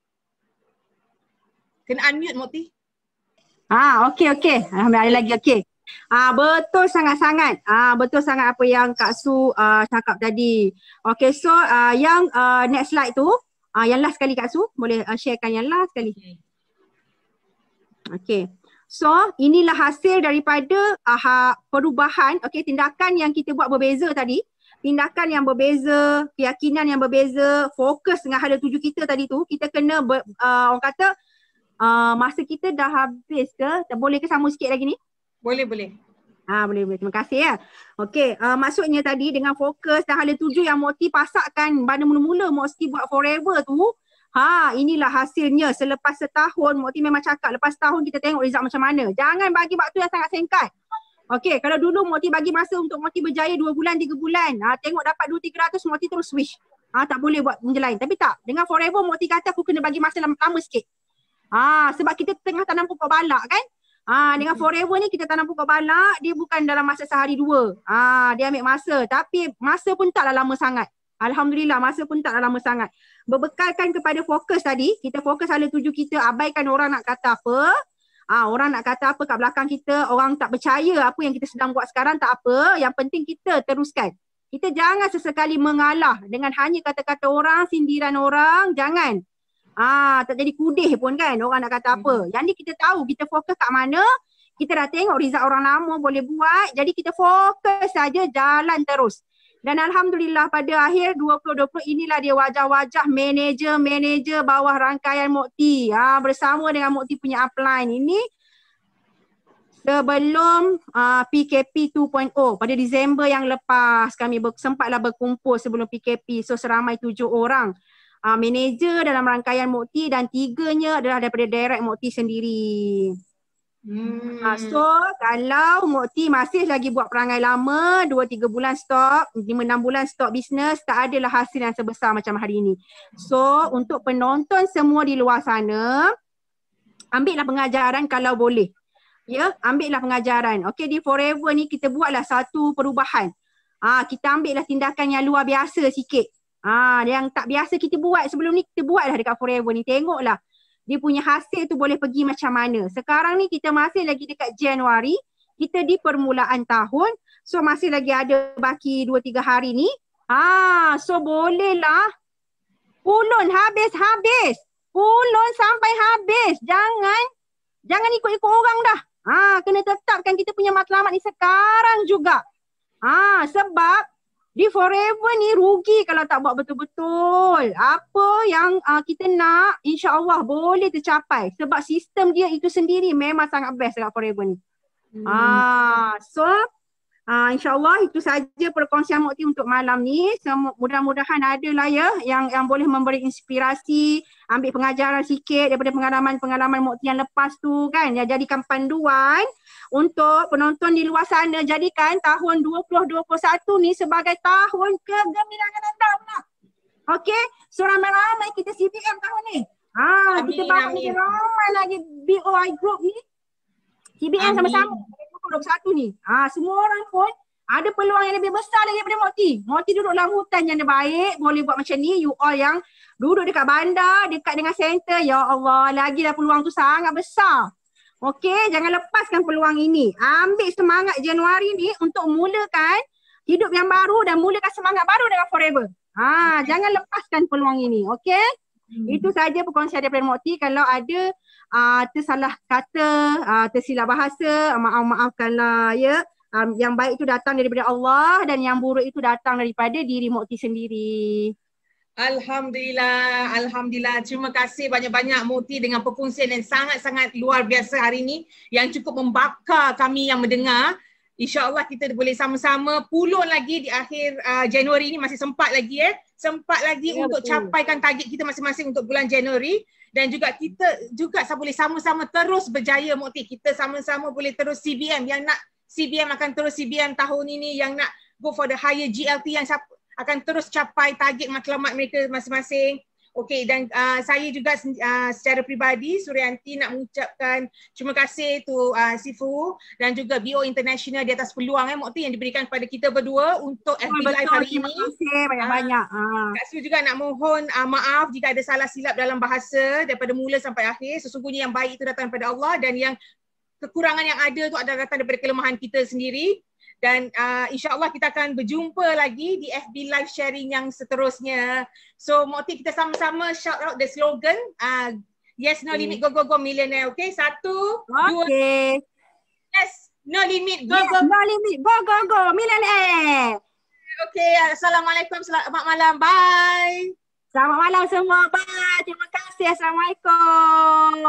Kena unmute Mokti. Okey. Ada lagi, okey. Betul sangat-sangat. Betul sangat apa yang Kak Su cakap tadi. Okay, so yang next slide tu, yang last sekali Kak Su, boleh sharekan yang last sekali. Okay. So, inilah hasil daripada perubahan, okay, tindakan yang kita buat berbeza tadi. Tindakan yang berbeza, keyakinan yang berbeza, fokus dengan hala tuju kita tadi tu, kita kena, orang kata, masa kita dah habis ke? Boleh ke sambung sikit lagi ni? Boleh. Boleh. Terima kasih ya. Okey, maksudnya tadi dengan fokus dan hala tuju yang Mokti pasakkan pada mula-mula Mokti buat forever tu, inilah hasilnya. Selepas setahun, Mokti memang cakap lepas setahun kita tengok result macam mana. Jangan bagi waktu yang sangat singkat. Okey, kalau dulu Mokti bagi masa untuk Mokti berjaya 2 bulan, 3 bulan, tengok dapat 200-300, Mokti terus switch. Tak boleh buat benda lain. Tapi tak, dengan forever Mokti kata aku kena bagi masa lama sikit. Sebab kita tengah tanam pokok balak kan. Dengan forever ni kita tanam pokok balak, dia bukan dalam masa sehari 2. Dia ambil masa, tapi masa pun taklah lama sangat. Alhamdulillah, masa pun taklah lama sangat. Berbekalkan kepada fokus tadi, kita fokus hala tuju kita, abaikan orang nak kata apa. Orang nak kata apa kat belakang kita, orang tak percaya apa yang kita sedang buat sekarang, tak apa. Yang penting kita teruskan. Kita jangan sesekali mengalah dengan hanya kata-kata orang, sindiran orang, jangan. Tak jadi kudih pun kan orang nak kata apa. Yang ni kita tahu, kita fokus kat mana, kita dah tengok result orang lama boleh buat, jadi kita fokus saja, jalan terus. Dan Alhamdulillah pada akhir 2020 inilah dia wajah-wajah manager bawah rangkaian Mokti bersama dengan Mokti punya upline ini sebelum PKP 2.0 pada Disember yang lepas. Kami sempatlah berkumpul sebelum PKP, so seramai 7 orang. Manager dalam rangkaian Mokti dan 3-nya adalah daripada direct Mokti sendiri. So kalau Mokti masih lagi buat perangai lama, 2-3 bulan stop, 5-6 bulan stop bisnes, tak adalah hasil yang sebesar macam hari ini. So untuk penonton semua di luar sana, ambillah pengajaran kalau boleh. Ya, ambillah pengajaran. Okey, di forever ni kita buatlah satu perubahan. Kita ambillah tindakan yang luar biasa sikit. Yang tak biasa kita buat sebelum ni, kita buatlah dekat forever ni. Tengoklah dia punya hasil tu boleh pergi macam mana. Sekarang ni kita masih lagi dekat Januari, kita di permulaan tahun, so masih lagi ada baki 2-3 hari ni. So bolehlah pulun habis. Pulun sampai habis. Jangan ikut-ikut orang dah. Kena tetapkan kita punya matlamat ni sekarang juga. Sebab di forever ni rugi kalau tak buat betul-betul. Apa yang kita nak, insya-Allah boleh tercapai. Sebab sistem dia itu sendiri memang sangat best dekat forever ni. So insya-Allah itu saja perkongsian Mokti untuk malam ni. Mudah-mudahan adalah ya yang boleh memberi inspirasi, ambil pengajaran sikit daripada pengalaman Mokti yang lepas tu kan. Ya, jadikan panduan untuk penonton di luar sana. Jadikan tahun 2021 ni sebagai tahun kegembiraan anda pula. Okey, so ramai-ramai kita CBM tahun ni. Kita bangun ramai lagi BOI group ni. CBM sama-sama 2021 ni. Semua orang pun ada peluang yang lebih besar lagi daripada Mokti. Mokti duduk dalam hutan yang baik, boleh buat macam ni. You all yang duduk dekat bandar, dekat dengan center, ya Allah, lagilah peluang tu sangat besar. Okey, jangan lepaskan peluang ini. Ambil semangat Januari ni untuk mulakan hidup yang baru dan mulakan semangat baru dengan forever. Jangan lepaskan peluang ini, okey? Itu saja perkongsian daripada Mokti. Kalau ada tersalah kata, tersilap bahasa, maafkanlah ya. Yang baik itu datang daripada Allah dan yang buruk itu datang daripada diri Mokti sendiri. Alhamdulillah, Alhamdulillah. Terima kasih banyak-banyak Moti dengan perkongsian yang sangat-sangat luar biasa hari ini yang cukup membakar kami yang mendengar. InsyaAllah kita boleh sama-sama pulun lagi di akhir Januari ini, masih sempat lagi sempat lagi Ya, untuk betul. capaikan target kita masing-masing untuk bulan Januari. Dan juga kita juga boleh sama-sama terus berjaya Moti. Kita sama-sama boleh terus CBM, yang nak CBM akan terus CBM tahun ini, yang nak go for the higher GLT yang akan terus capai target matlamat mereka masing-masing. Okey, dan saya juga secara peribadi Suryanti nak mengucapkan terima kasih tu Sifu dan juga BO International di atas peluang Mokti yang diberikan kepada kita berdua untuk FB Live hari ini. Terima kasih banyak-banyak. Kak Su juga nak mohon maaf jika ada salah silap dalam bahasa daripada mula sampai akhir. Sesungguhnya yang baik itu datang daripada Allah dan yang kekurangan yang ada tu adalah datang daripada kelemahan kita sendiri. Dan insyaAllah kita akan berjumpa lagi di FB live sharing yang seterusnya. So Mokti, kita sama-sama shout out the slogan yes, no limit, go go go millionaire. Okay, 1, 2, yes, no limit, go go. No limit, go go go millionaire. Okay, Assalamualaikum, selamat malam, bye. Selamat malam semua. Bye. Terima kasih. Assalamualaikum.